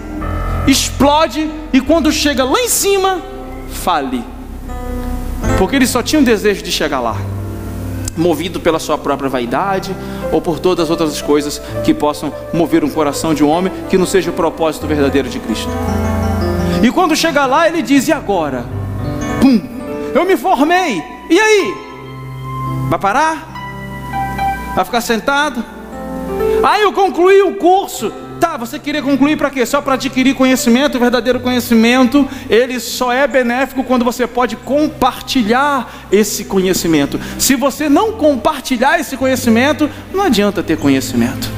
explode e quando chega lá em cima, fale. Porque ele só tinha um desejo de chegar lá, movido pela sua própria vaidade ou por todas as outras coisas que possam mover um coração de um homem que não seja o propósito verdadeiro de Cristo. E quando chega lá ele diz, e agora? Pum, eu me formei, e aí? Vai parar? Vai ficar sentado? Aí eu concluí o curso. Tá, você queria concluir para quê? Só para adquirir conhecimento? O verdadeiro conhecimento, ele só é benéfico quando você pode compartilhar esse conhecimento. Se você não compartilhar esse conhecimento, não adianta ter conhecimento.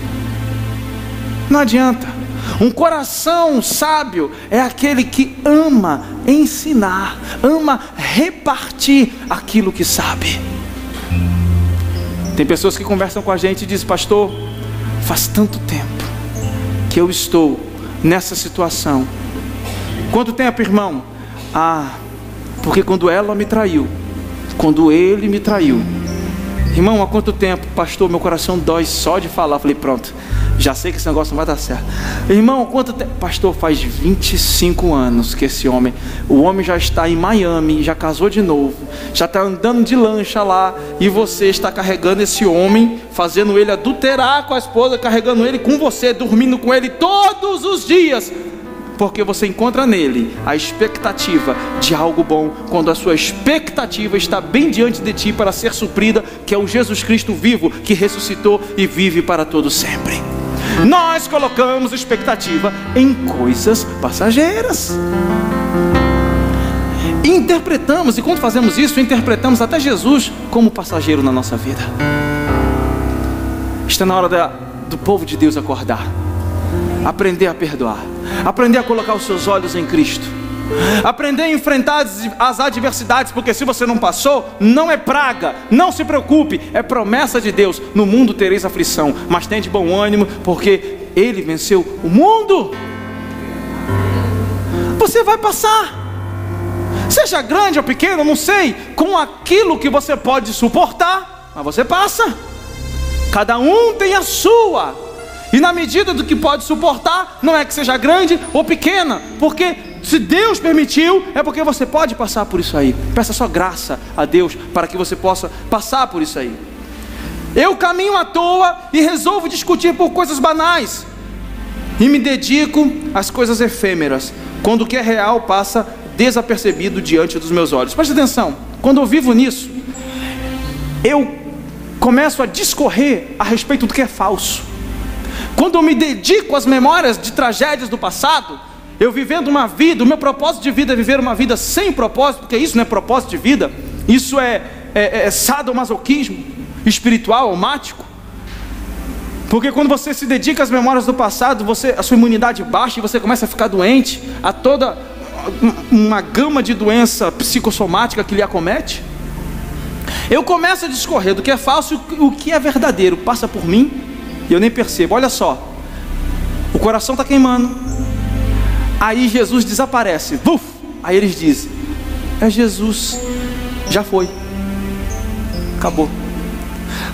Não adianta. Um coração sábio é aquele que ama ensinar, ama repartir aquilo que sabe. Tem pessoas que conversam com a gente e dizem, pastor, faz tanto tempo que eu estou nessa situação. Quanto tempo, irmão? Porque quando ela me traiu, quando ele me traiu. Irmão, há quanto tempo? Pastor, meu coração dói só de falar. Falei, pronto, já sei que esse negócio não vai dar certo. Irmão, há quanto tempo? Pastor, faz 25 anos que o homem já está em Miami, já casou de novo, já está andando de lancha lá, e você está carregando esse homem, fazendo ele adulterar com a esposa, carregando ele com você, dormindo com ele todos os dias, porque você encontra nele a expectativa de algo bom, quando a sua expectativa está bem diante de ti para ser suprida, que é o Jesus Cristo vivo, que ressuscitou e vive para todo sempre. Nós colocamos expectativa em coisas passageiras. Interpretamos, e quando fazemos isso, interpretamos até Jesus como passageiro na nossa vida. Está na hora do povo de Deus acordar, aprender a perdoar, aprender a colocar os seus olhos em Cristo, Aprender a enfrentar as adversidades, porque se você não passou, não é praga, não se preocupe, é promessa de Deus. No mundo tereis aflição, mas tenha de bom ânimo, porque Ele venceu o mundo. Você vai passar, seja grande ou pequeno, não sei, com aquilo que você pode suportar, mas você passa. Cada um tem a sua, e na medida do que pode suportar, não é que seja grande ou pequena, porque se Deus permitiu, é porque você pode passar por isso aí. Peça só graça a Deus para que você possa passar por isso aí. Eu caminho à toa e resolvo discutir por coisas banais, e me dedico às coisas efêmeras, quando o que é real passa desapercebido diante dos meus olhos. Preste atenção, quando eu vivo nisso, eu começo a discorrer a respeito do que é falso. Quando eu me dedico às memórias de tragédias do passado, eu vivendo uma vida, o meu propósito de vida é viver uma vida sem propósito, porque isso não é propósito de vida, isso é sadomasoquismo espiritual, almático. Porque quando você se dedica às memórias do passado, a sua imunidade baixa e você começa a ficar doente, a toda uma gama de doença psicossomática que lhe acomete. Eu começo a discorrer do que é falso e o que é verdadeiro passa por mim e eu nem percebo. Olha só, o coração está queimando, aí Jesus desaparece, aí eles dizem, é Jesus, já foi, acabou.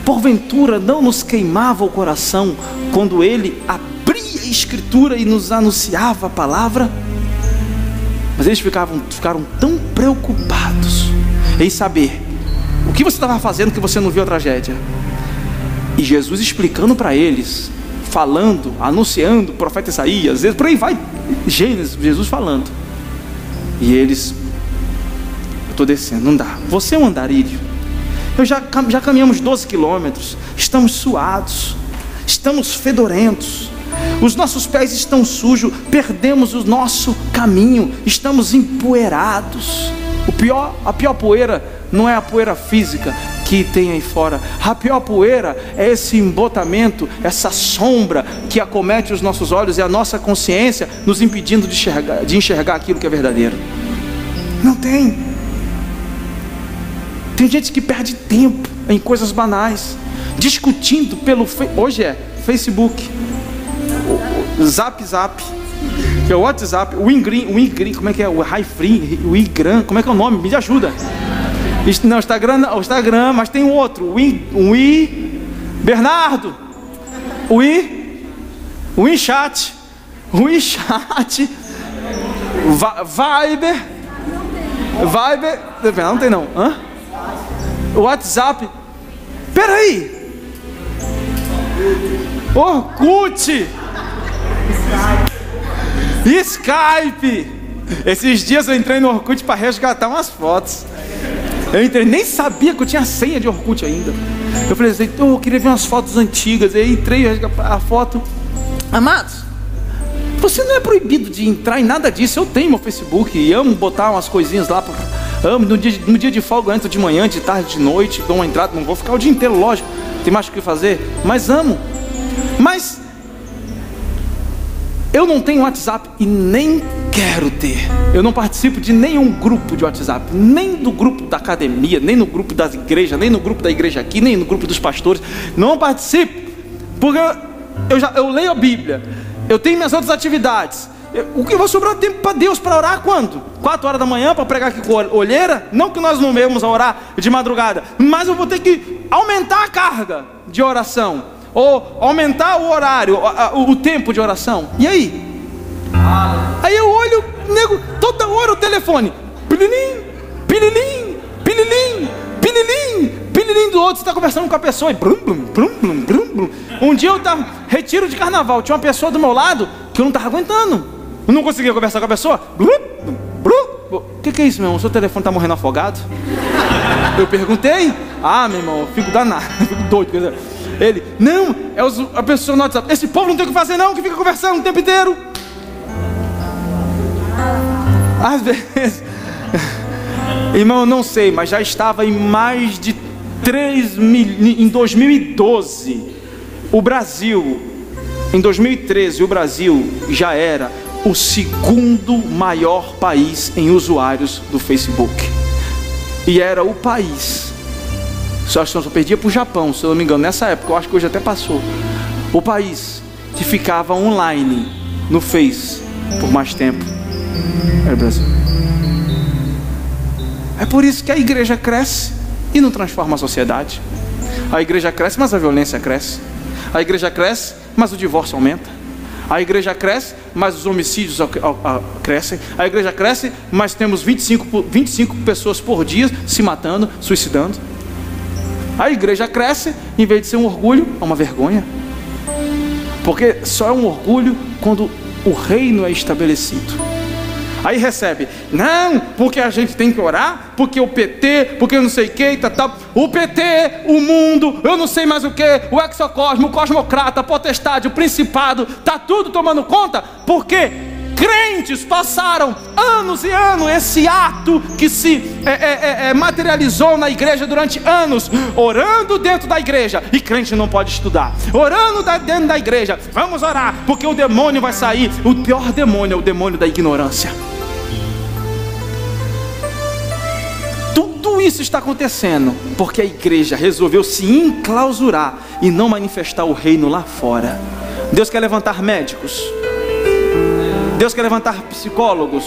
Porventura não nos queimava o coração quando Ele abria a Escritura e nos anunciava a palavra? Mas eles ficaram tão preocupados em saber o que você estava fazendo que você não viu a tragédia. E Jesus explicando para eles, falando, anunciando, o profeta Isaías, por aí vai, Gênesis, Jesus falando. E eles, eu estou descendo, não dá. Você é um andarilho. Já caminhamos 12 quilômetros, estamos suados, estamos fedorentos, os nossos pés estão sujos, perdemos o nosso caminho, estamos empoeirados. A pior poeira não é a poeira física que tem aí fora, a pior poeira é esse embotamento, essa sombra que acomete os nossos olhos e a nossa consciência nos impedindo de enxergar aquilo que é verdadeiro. Não tem. Tem gente que perde tempo em coisas banais, discutindo hoje é Facebook, o Zap, que é o WhatsApp, o Ingrid, como é que é? O Hi-Free, o Igram, como é que é o nome? Me ajuda. Não, o Instagram, mas tem outro, Bernardo, o WeChat, Viber, não tem não, hã? O WhatsApp, peraí, Orkut, Skype. Esses dias eu entrei no Orkut para resgatar umas fotos. Eu entrei, nem sabia que eu tinha a senha de Orkut ainda. Eu falei assim, eu queria ver umas fotos antigas. Aí entrei, a foto. Amados, você não é proibido de entrar em nada disso. Eu tenho meu Facebook e amo botar umas coisinhas lá. Amo, no dia de folga, antes de manhã, de tarde, de noite, dou uma entrada, não vou ficar o dia inteiro, lógico, tem mais o que fazer, mas amo. Mas eu não tenho WhatsApp e nem quero ter. Eu não participo de nenhum grupo de WhatsApp, nem do grupo da academia, nem no grupo das igrejas, nem no grupo da igreja aqui, nem no grupo dos pastores. Não participo, porque eu leio a Bíblia, eu tenho minhas outras atividades. O que vai sobrar tempo para Deus para orar quando? 4 horas da manhã para pregar aqui com olheira? Não que nós não vamos a orar de madrugada, mas eu vou ter que aumentar a carga de oração, ou aumentar o horário, o tempo de oração. E aí? Aí eu olho, nego, toda hora o telefone, pililim, pililim, pililim, pililim, pililim do outro. Você está conversando com a pessoa e brum, brum, brum, brum, brum, brum. Um dia eu estava retiro de carnaval, tinha uma pessoa do meu lado que eu não estava aguentando. Eu não conseguia conversar com a pessoa. O que é isso, meu irmão? O seu telefone está morrendo afogado? Eu perguntei. Meu irmão, eu fico danado, eu fico doido. Ele, não, é a pessoa no WhatsApp. Esse povo não tem o que fazer não, que fica conversando o tempo inteiro. Às vezes, irmão, eu não sei, mas já estava em mais de 3 mil, em 2012, o Brasil, em 2013, o Brasil já era o segundo maior país em usuários do Facebook. E era o país, só perdia para o Japão, se eu não me engano, nessa época, eu acho que hoje até passou. O país que ficava online no Face por mais tempo era o Brasil. É por isso que a igreja cresce e não transforma a sociedade. A igreja cresce, mas a violência cresce. A igreja cresce, mas o divórcio aumenta. A igreja cresce, mas os homicídios crescem. A igreja cresce, mas temos 25 pessoas por dia se matando, suicidando. A igreja cresce, em vez de ser um orgulho, é uma vergonha. Porque só é um orgulho quando o reino é estabelecido. Aí recebe, não, porque a gente tem que orar, porque o PT, porque eu não sei o que, tal. O PT, o mundo, eu não sei mais o que, o exocosmo, o cosmocrata, a potestade, o principado, está tudo tomando conta, porque crentes passaram anos e anos, esse ato que se materializou na igreja durante anos, orando dentro da igreja, e crente não pode estudar, orando dentro da igreja, vamos orar, porque o demônio vai sair. O pior demônio é o demônio da ignorância. Tudo isso está acontecendo porque a igreja resolveu se enclausurar e não manifestar o reino lá fora. Deus quer levantar médicos, Deus quer levantar psicólogos,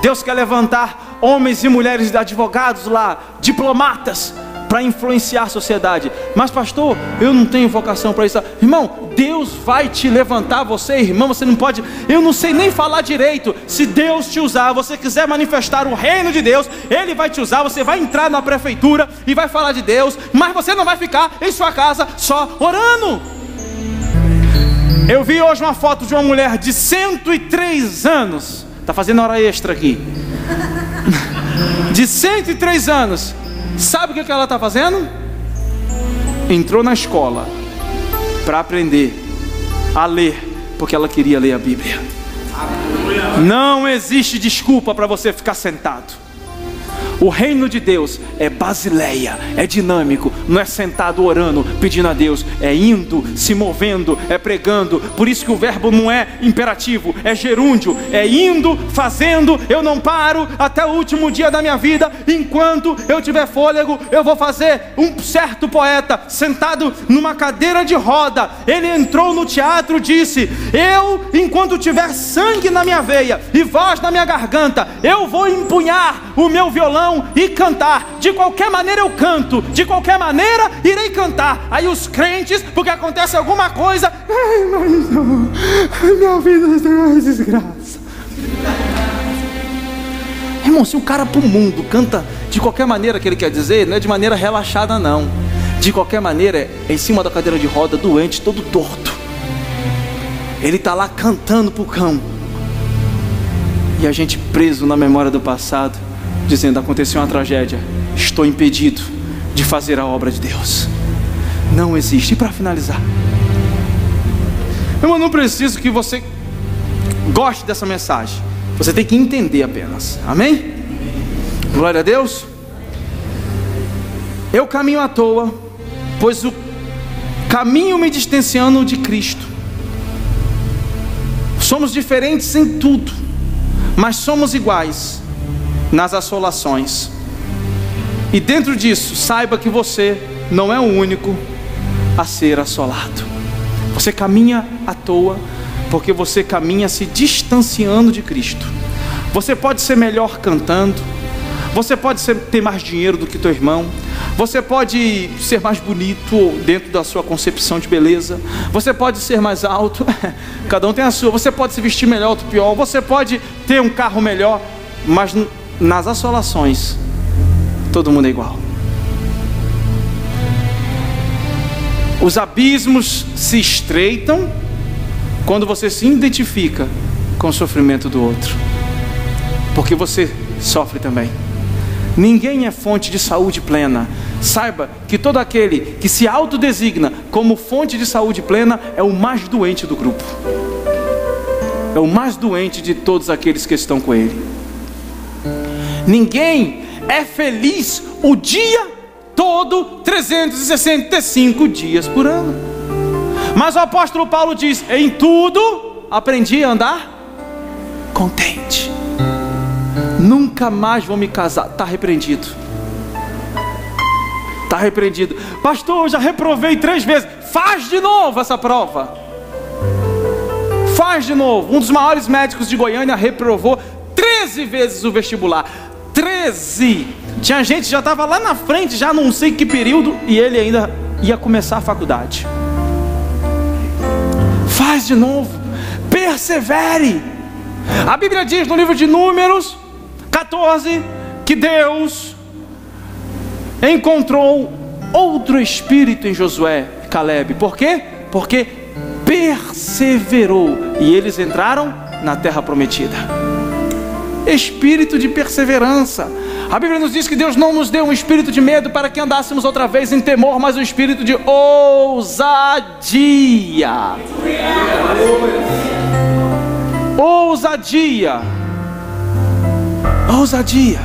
Deus quer levantar homens e mulheres, advogados lá, diplomatas, para influenciar a sociedade. Mas pastor, eu não tenho vocação para isso. Irmão, Deus vai te levantar, você irmão, você não pode, eu não sei nem falar direito. Se Deus te usar, você quiser manifestar o reino de Deus, Ele vai te usar. Você vai entrar na prefeitura e vai falar de Deus, mas você não vai ficar em sua casa só orando. Eu vi hoje uma foto de uma mulher de 103 anos, está fazendo hora extra aqui, de 103 anos. Sabe o que ela está fazendo? Entrou na escola para aprender a ler, porque ela queria ler a Bíblia. Não existe desculpa para você ficar sentado. O reino de Deus é basileia, é dinâmico, não é sentado orando, pedindo a Deus, é indo, se movendo, é pregando. Por isso que o verbo não é imperativo, é gerúndio, é indo, fazendo. Eu não paro até o último dia da minha vida. Enquanto eu tiver fôlego, eu vou fazer. Um certo poeta, sentado numa cadeira de roda, ele entrou no teatro e disse: eu, enquanto tiver sangue na minha veia e voz na minha garganta, eu vou empunhar o meu violão e cantar. De qualquer maneira eu canto, de qualquer maneira irei cantar. Aí os crentes, porque acontece alguma coisa, ai, mas não, minha vida é uma desgraça. Irmão, se o cara pro mundo canta de qualquer maneira que ele quer dizer, não é de maneira relaxada não, de qualquer maneira é em cima da cadeira de roda, doente, todo torto. Ele está lá cantando pro cão, e a gente preso na memória do passado, dizendo: aconteceu uma tragédia, estou impedido de fazer a obra de Deus. Não existe. E para finalizar, eu não preciso que você goste dessa mensagem, você tem que entender apenas. Amém? Glória a Deus. Eu caminho à toa, pois o caminho me distanciando de Cristo. Somos diferentes em tudo, mas somos iguais nas assolações. E dentro disso, saiba que você não é o único a ser assolado. Você caminha à toa porque você caminha se distanciando de Cristo. Você pode ser melhor cantando, você pode ter mais dinheiro do que teu irmão, você pode ser mais bonito dentro da sua concepção de beleza, você pode ser mais alto, cada um tem a sua. Você pode se vestir melhor ou pior, você pode ter um carro melhor, mas nas assolações todo mundo é igual. Os abismos se estreitam quando você se identifica com o sofrimento do outro, porque você sofre também. Ninguém é fonte de saúde plena. Saiba que todo aquele que se autodesigna como fonte de saúde plena é o mais doente do grupo, é o mais doente de todos aqueles que estão com ele. Ninguém é feliz o dia todo, 365 dias por ano. Mas o apóstolo Paulo diz: em tudo aprendi a andar contente. Nunca mais vou me casar. Está repreendido. Está repreendido. Pastor, eu já reprovei 3 vezes. Faz de novo essa prova. Faz de novo. Um dos maiores médicos de Goiânia reprovou 13 vezes o vestibular. 13. Tinha gente que já estava lá na frente, já não sei que período, e ele ainda ia começar a faculdade. Faz de novo. Persevere. A Bíblia diz no livro de Números 14 que Deus encontrou outro espírito em Josué e Caleb. Por quê? Porque perseverou e eles entraram na terra prometida. Espírito de perseverança. A Bíblia nos diz que Deus não nos deu um espírito de medo para que andássemos outra vez em temor, mas um espírito de ousadia. Ousadia. Ousadia.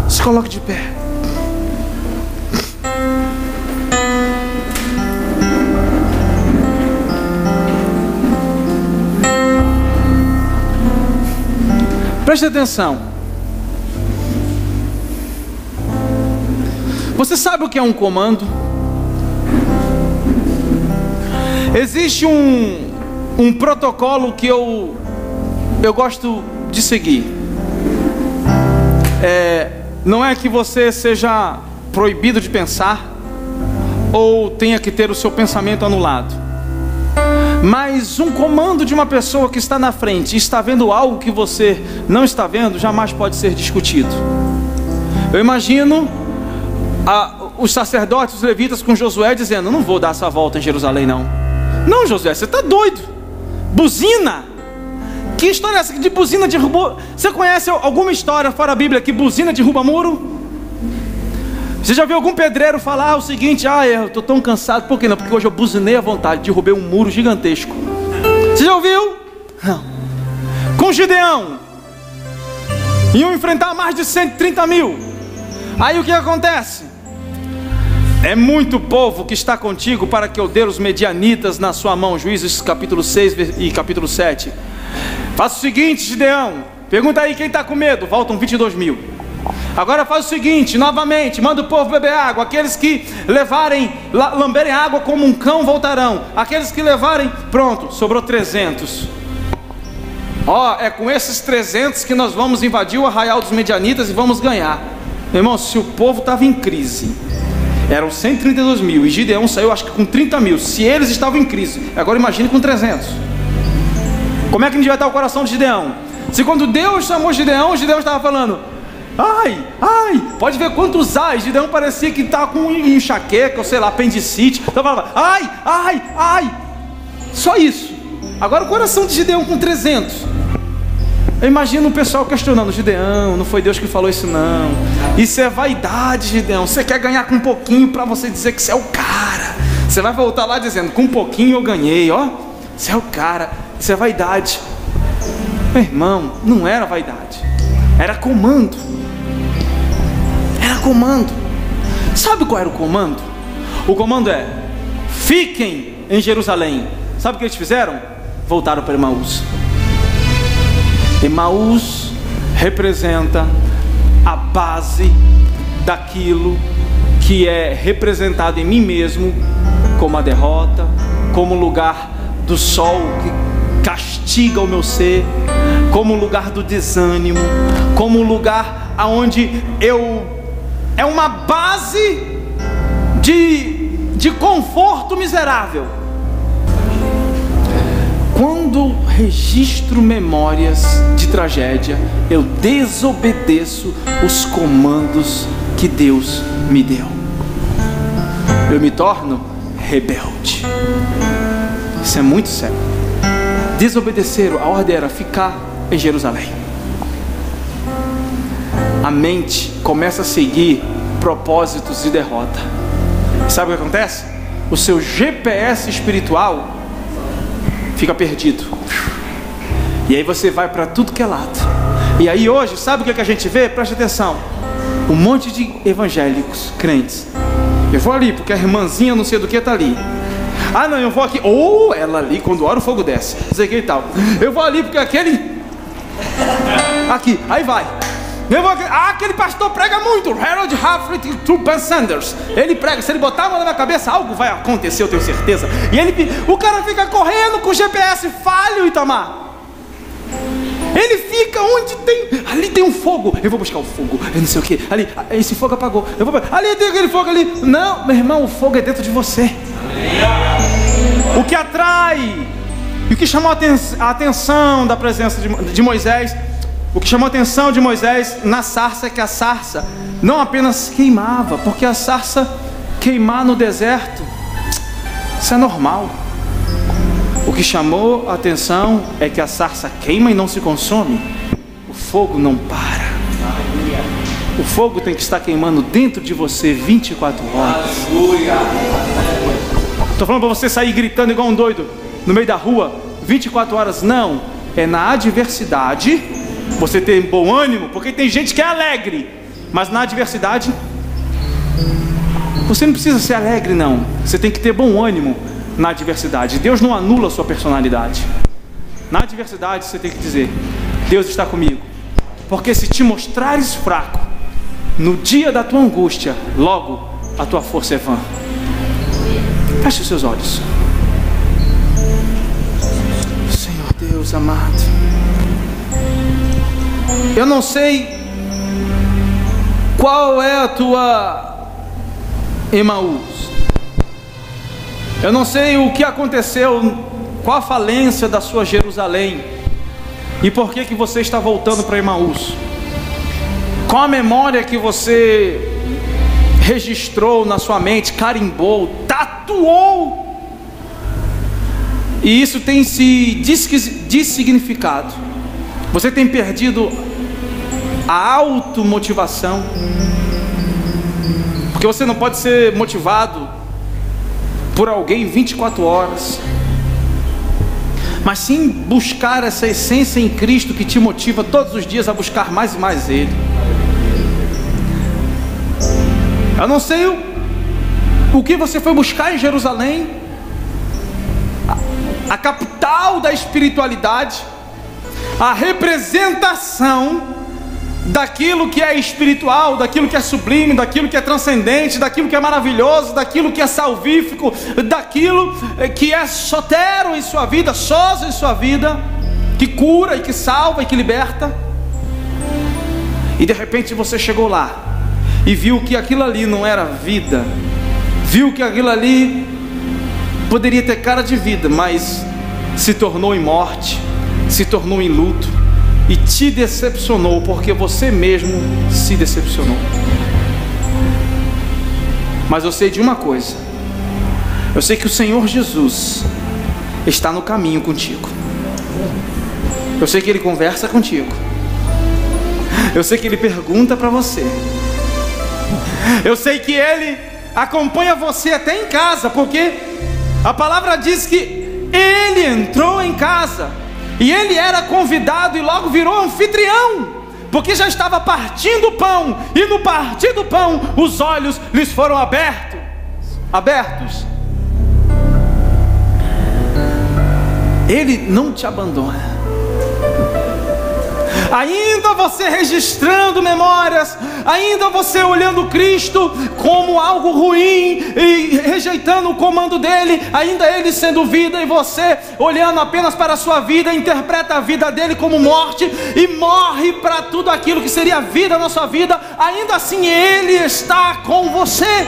Se coloque de pé. Preste atenção. Você sabe o que é um comando? Existe um protocolo que eu gosto de seguir. Não é que você seja proibido de pensar ou tenha que ter o seu pensamento anulado, mas um comando de uma pessoa que está na frente e está vendo algo que você não está vendo, jamais pode ser discutido. Eu imagino os sacerdotes, os levitas com Josué dizendo: não vou dar essa volta em Jerusalém não. Não, Josué, você está doido. Buzina. Que história é essa de buzina derrubou? Você conhece alguma história fora a Bíblia que buzina derruba muro? Você já viu algum pedreiro falar o seguinte: eu estou tão cansado? Por que não? Porque hoje eu buzinei à vontade, derrubei um muro gigantesco. Você já ouviu? Não. Com Gideão, iam enfrentar mais de 130 mil. Aí o que acontece? É muito povo que está contigo para que eu dê os medianitas na sua mão. Juízes capítulo 6 e capítulo 7. Faça o seguinte, Gideão, pergunta aí quem está com medo. Voltam 22 mil. Agora faz o seguinte, novamente, manda o povo beber água. Aqueles que lamberem água como um cão voltarão. Aqueles que levarem, pronto, sobrou 300. É com esses 300 que nós vamos invadir o arraial dos medianitas e vamos ganhar. Meu irmão, se o povo estava em crise, eram 132 mil, e Gideão saiu acho que com 30 mil. Se eles estavam em crise, agora imagine com 300. Como é que não devia estar o coração de Gideão? Se quando Deus chamou Gideão, Gideão estava falando: ai, pode ver quantos ais. Gideão parecia que estava com enxaqueca, ou sei lá, apendicite. Então falava: ai, só isso. Agora o coração de Gideão com 300. Eu imagino o pessoal questionando: Gideão, não foi Deus que falou isso não. Isso é vaidade, Gideão. Você quer ganhar com um pouquinho para você dizer que você é o cara. Você vai voltar lá dizendo: com um pouquinho eu ganhei, você é o cara. Isso é vaidade. Meu irmão, não era vaidade, era comando. Era comando. Sabe qual era o comando? O comando é: fiquem em Jerusalém. Sabe o que eles fizeram? Voltaram para Emaús. Emaús representa a base daquilo que é representado em mim mesmo como a derrota, como lugar do sol que castiga o meu ser, como lugar do desânimo, como lugar aonde é uma base de conforto miserável. Quando registro memórias de tragédia, eu desobedeço os comandos que Deus me deu. Eu me torno rebelde. Isso é muito sério. Desobedeceram, a ordem era ficar em Jerusalém. A mente começa a seguir propósitos de derrota. Sabe o que acontece? O seu GPS espiritual fica perdido. E aí você vai para tudo que é lado. E aí hoje, sabe o que a gente vê? Preste atenção. Um monte de evangélicos, crentes. Eu vou ali porque a irmãzinha não sei do que está ali. Ah não, eu vou aqui. Ela ali, quando ora o fogo desce. Não sei o que e tal. Eu vou ali porque aquele... Aqui, aí vai. Aquele pastor prega muito. Harold Humphrey Trupan Sanders. Ele prega, se ele botar a mão na minha cabeça, algo vai acontecer, eu tenho certeza. E o cara fica correndo com o GPS falho, Itamar. Ele fica onde tem... Ali tem um fogo. Eu vou buscar o fogo. Eu não sei o que. Ali, esse fogo apagou. Ali tem aquele fogo ali. Não, meu irmão, o fogo é dentro de você. O que atrai, e o que chamou a atenção da presença de Moisés, o que chamou a atenção de Moisés na sarça é que a sarça não apenas queimava, porque a sarça queimar no deserto, isso é normal. O que chamou a atenção é que a sarça queima e não se consome. O fogo não para. O fogo tem que estar queimando dentro de você 24 horas. Estou falando para você sair gritando igual um doido no meio da rua 24 horas. Não, é na adversidade você ter bom ânimo, porque tem gente que é alegre, mas na adversidade você não precisa ser alegre, não. Você tem que ter bom ânimo na adversidade. Deus não anula a sua personalidade. Na adversidade você tem que dizer: Deus está comigo. Porque se te mostrares fraco no dia da tua angústia, logo a tua força é vã. Feche os seus olhos. Senhor Deus amado, eu não sei qual é a tua Emaús. Eu não sei o que aconteceu, qual a falência da sua Jerusalém, e por que você está voltando para Emaús. Qual a memória que você registrou na sua mente, carimbou, tatuou, e isso tem se dessignificado. Você tem perdido a automotivação, porque você não pode ser motivado por alguém 24 horas, mas sim buscar essa essência em Cristo que te motiva todos os dias a buscar mais e mais Ele. Eu não sei o que você foi buscar em Jerusalém, a capital da espiritualidade, a representação daquilo que é espiritual, daquilo que é sublime, daquilo que é transcendente, daquilo que é maravilhoso, daquilo que é salvífico, daquilo que é sotero em sua vida, sósia em sua vida, que cura e que salva e que liberta. E de repente você chegou lá e viu que aquilo ali não era vida, viu que aquilo ali poderia ter cara de vida, mas se tornou em morte, se tornou em luto, e te decepcionou, porque você mesmo se decepcionou. Mas eu sei de uma coisa, eu sei que o Senhor Jesus está no caminho contigo. Eu sei que Ele conversa contigo, eu sei que Ele pergunta para você, eu sei que Ele acompanha você até em casa, porque a palavra diz que Ele entrou em casa e Ele era convidado e logo virou anfitrião, porque já estava partindo o pão, e no partir do pão os olhos lhes foram abertos. Ele não te abandona. Ainda você registrando memórias, ainda você olhando Cristo como algo ruim e rejeitando o comando dele, ainda Ele sendo vida e você olhando apenas para a sua vida, interpreta a vida dele como morte e morre para tudo aquilo que seria vida na sua vida. Ainda assim Ele está com você.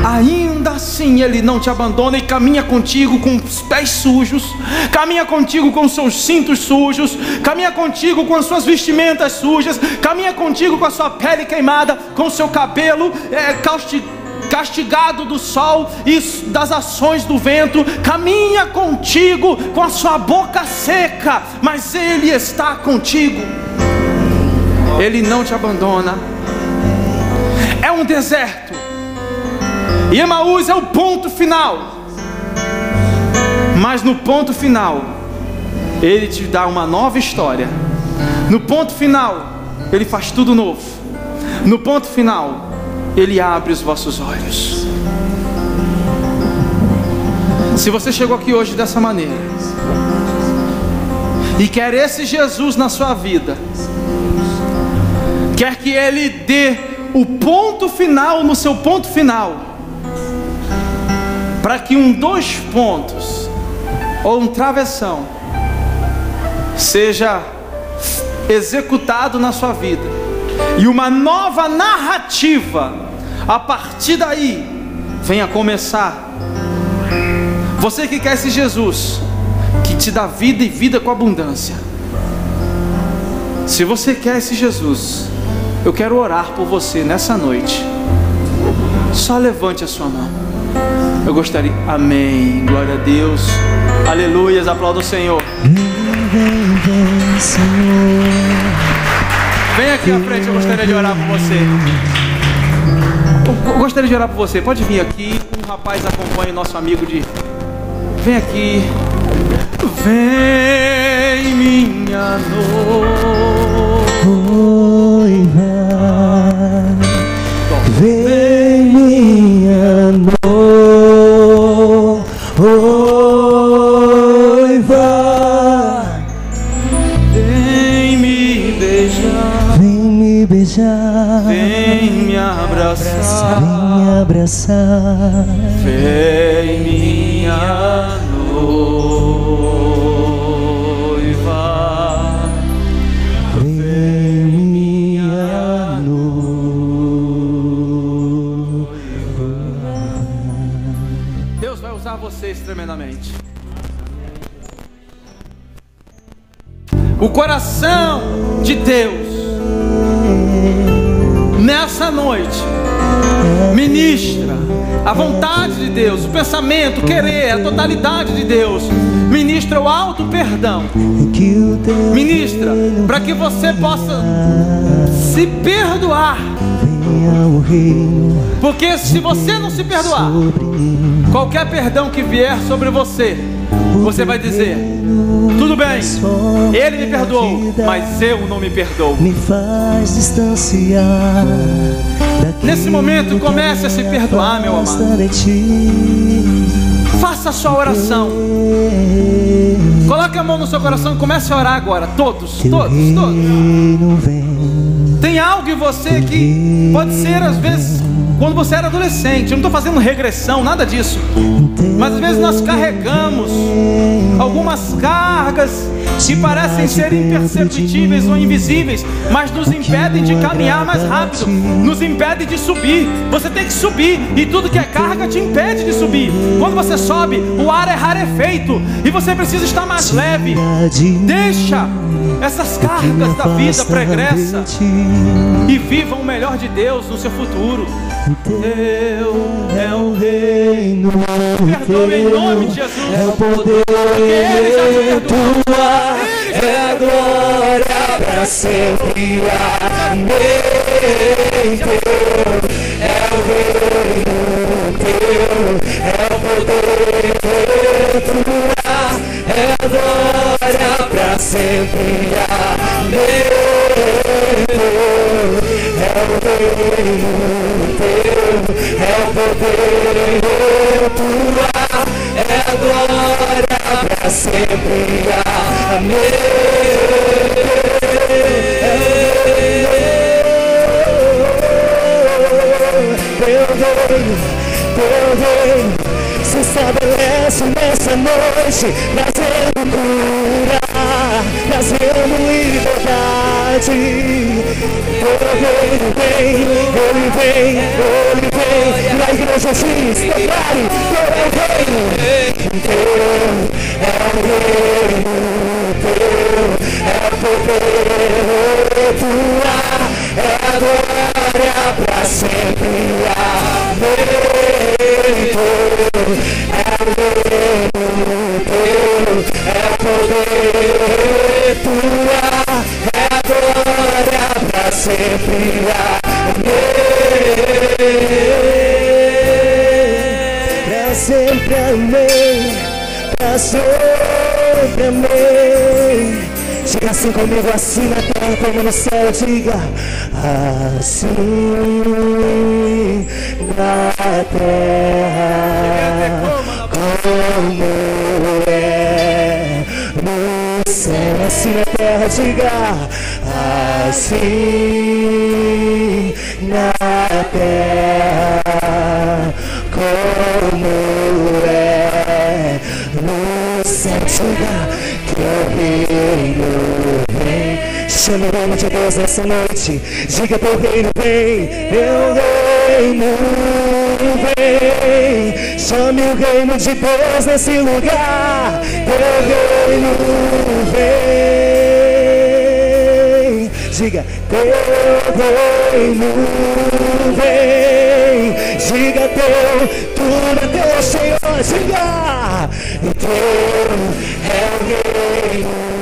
Ainda assim Ele não te abandona e caminha contigo com os pés sujos, caminha contigo com os seus cintos sujos, caminha contigo com as suas vestimentas sujas, caminha contigo com a sua pele queimada, com o seu cabelo castigado do sol e das ações do vento, caminha contigo com a sua boca seca, mas Ele está contigo. Ele não te abandona. É um deserto, e Emaús é o ponto final, mas no ponto final Ele te dá uma nova história. No ponto final Ele faz tudo novo. No ponto final Ele abre os vossos olhos. Se você chegou aqui hoje dessa maneira e quer esse Jesus na sua vida, quer que Ele dê o ponto final no seu ponto final, para que 2 pontos ou um travessão seja executado na sua vida e uma nova narrativa a partir daí venha começar. Você que quer esse Jesus que te dá vida e vida com abundância, se você quer esse Jesus, eu quero orar por você nessa noite. Só levante a sua mão. Eu gostaria. Amém. Glória a Deus. Aleluias. Aplauda o Senhor. Vem, Senhor. Vem aqui à frente. Eu gostaria de orar por você. Eu gostaria de orar por você. Pode vir aqui. Um rapaz acompanha o nosso amigo de. Vem aqui. Vem, minha noiva. Vem, minha noiva. Vem me beijar. Vem me beijar. Vem me abraçar. Vem me abraçar. Vem, minha noiva. Vem, minha noiva. Deus vai usar vocês tremendamente. O coração de Deus nessa noite ministra a vontade de Deus, o pensamento, o querer, a totalidade de Deus. Ministra o alto perdão. Ministra para que você possa se perdoar. Porque se você não se perdoar, qualquer perdão que vier sobre você, você vai dizer: tudo bem, Ele me perdoou, mas eu não me perdoo. Me faz distanciar. Nesse momento comece a se perdoar, meu amado. Faça a sua oração. Coloque a mão no seu coração e comece a orar agora. Todos. Tem algo em você que pode ser, às vezes, quando você era adolescente. Eu não estou fazendo regressão, nada disso. Mas às vezes nós carregamos algumas cargas que parecem ser imperceptíveis ou invisíveis, mas nos impedem de caminhar mais rápido, nos impedem de subir. Você tem que subir, e tudo que é carga te impede de subir. Quando você sobe, o ar é rarefeito e você precisa estar mais leve. Deixa essas cargas da vida pregressa e viva o melhor de Deus no seu futuro. Teu é o reino. Perdoe em nome de Jesus. É o poder, Ele já te perdoou. é a glória para sempre. Amém. Teu é o reino, teu é o poder, tua é a glória para sempre. Amém. É o reino teu, é o poder, tua é a glória para sempre. Amém. Teu reino se estabelece nessa noite, trazendo cura, trazendo liberdade. Teu reino vem, ele vem, na igreja diz, declare, teu é o reino, teu é o reino, teu é o poder, tua é a glória pra sempre. Amém. Teu é o reino, teu é o poder, tua é a glória pra sempre. Amém. Pra sempre, amém. Pra sempre, amém. Diga assim comigo, assim na terra como no céu. Diga assim na terra como diga assim na terra como é no céu. Diga que o reino vem. Chame o nome de Deus nessa noite. Diga teu reino vem, teu reino vem. Chame o reino de Deus nesse lugar. Teu reino vem. Diga teu reino vem. Diga teu, tudo é teu, Senhor. Diga, e teu é o reino.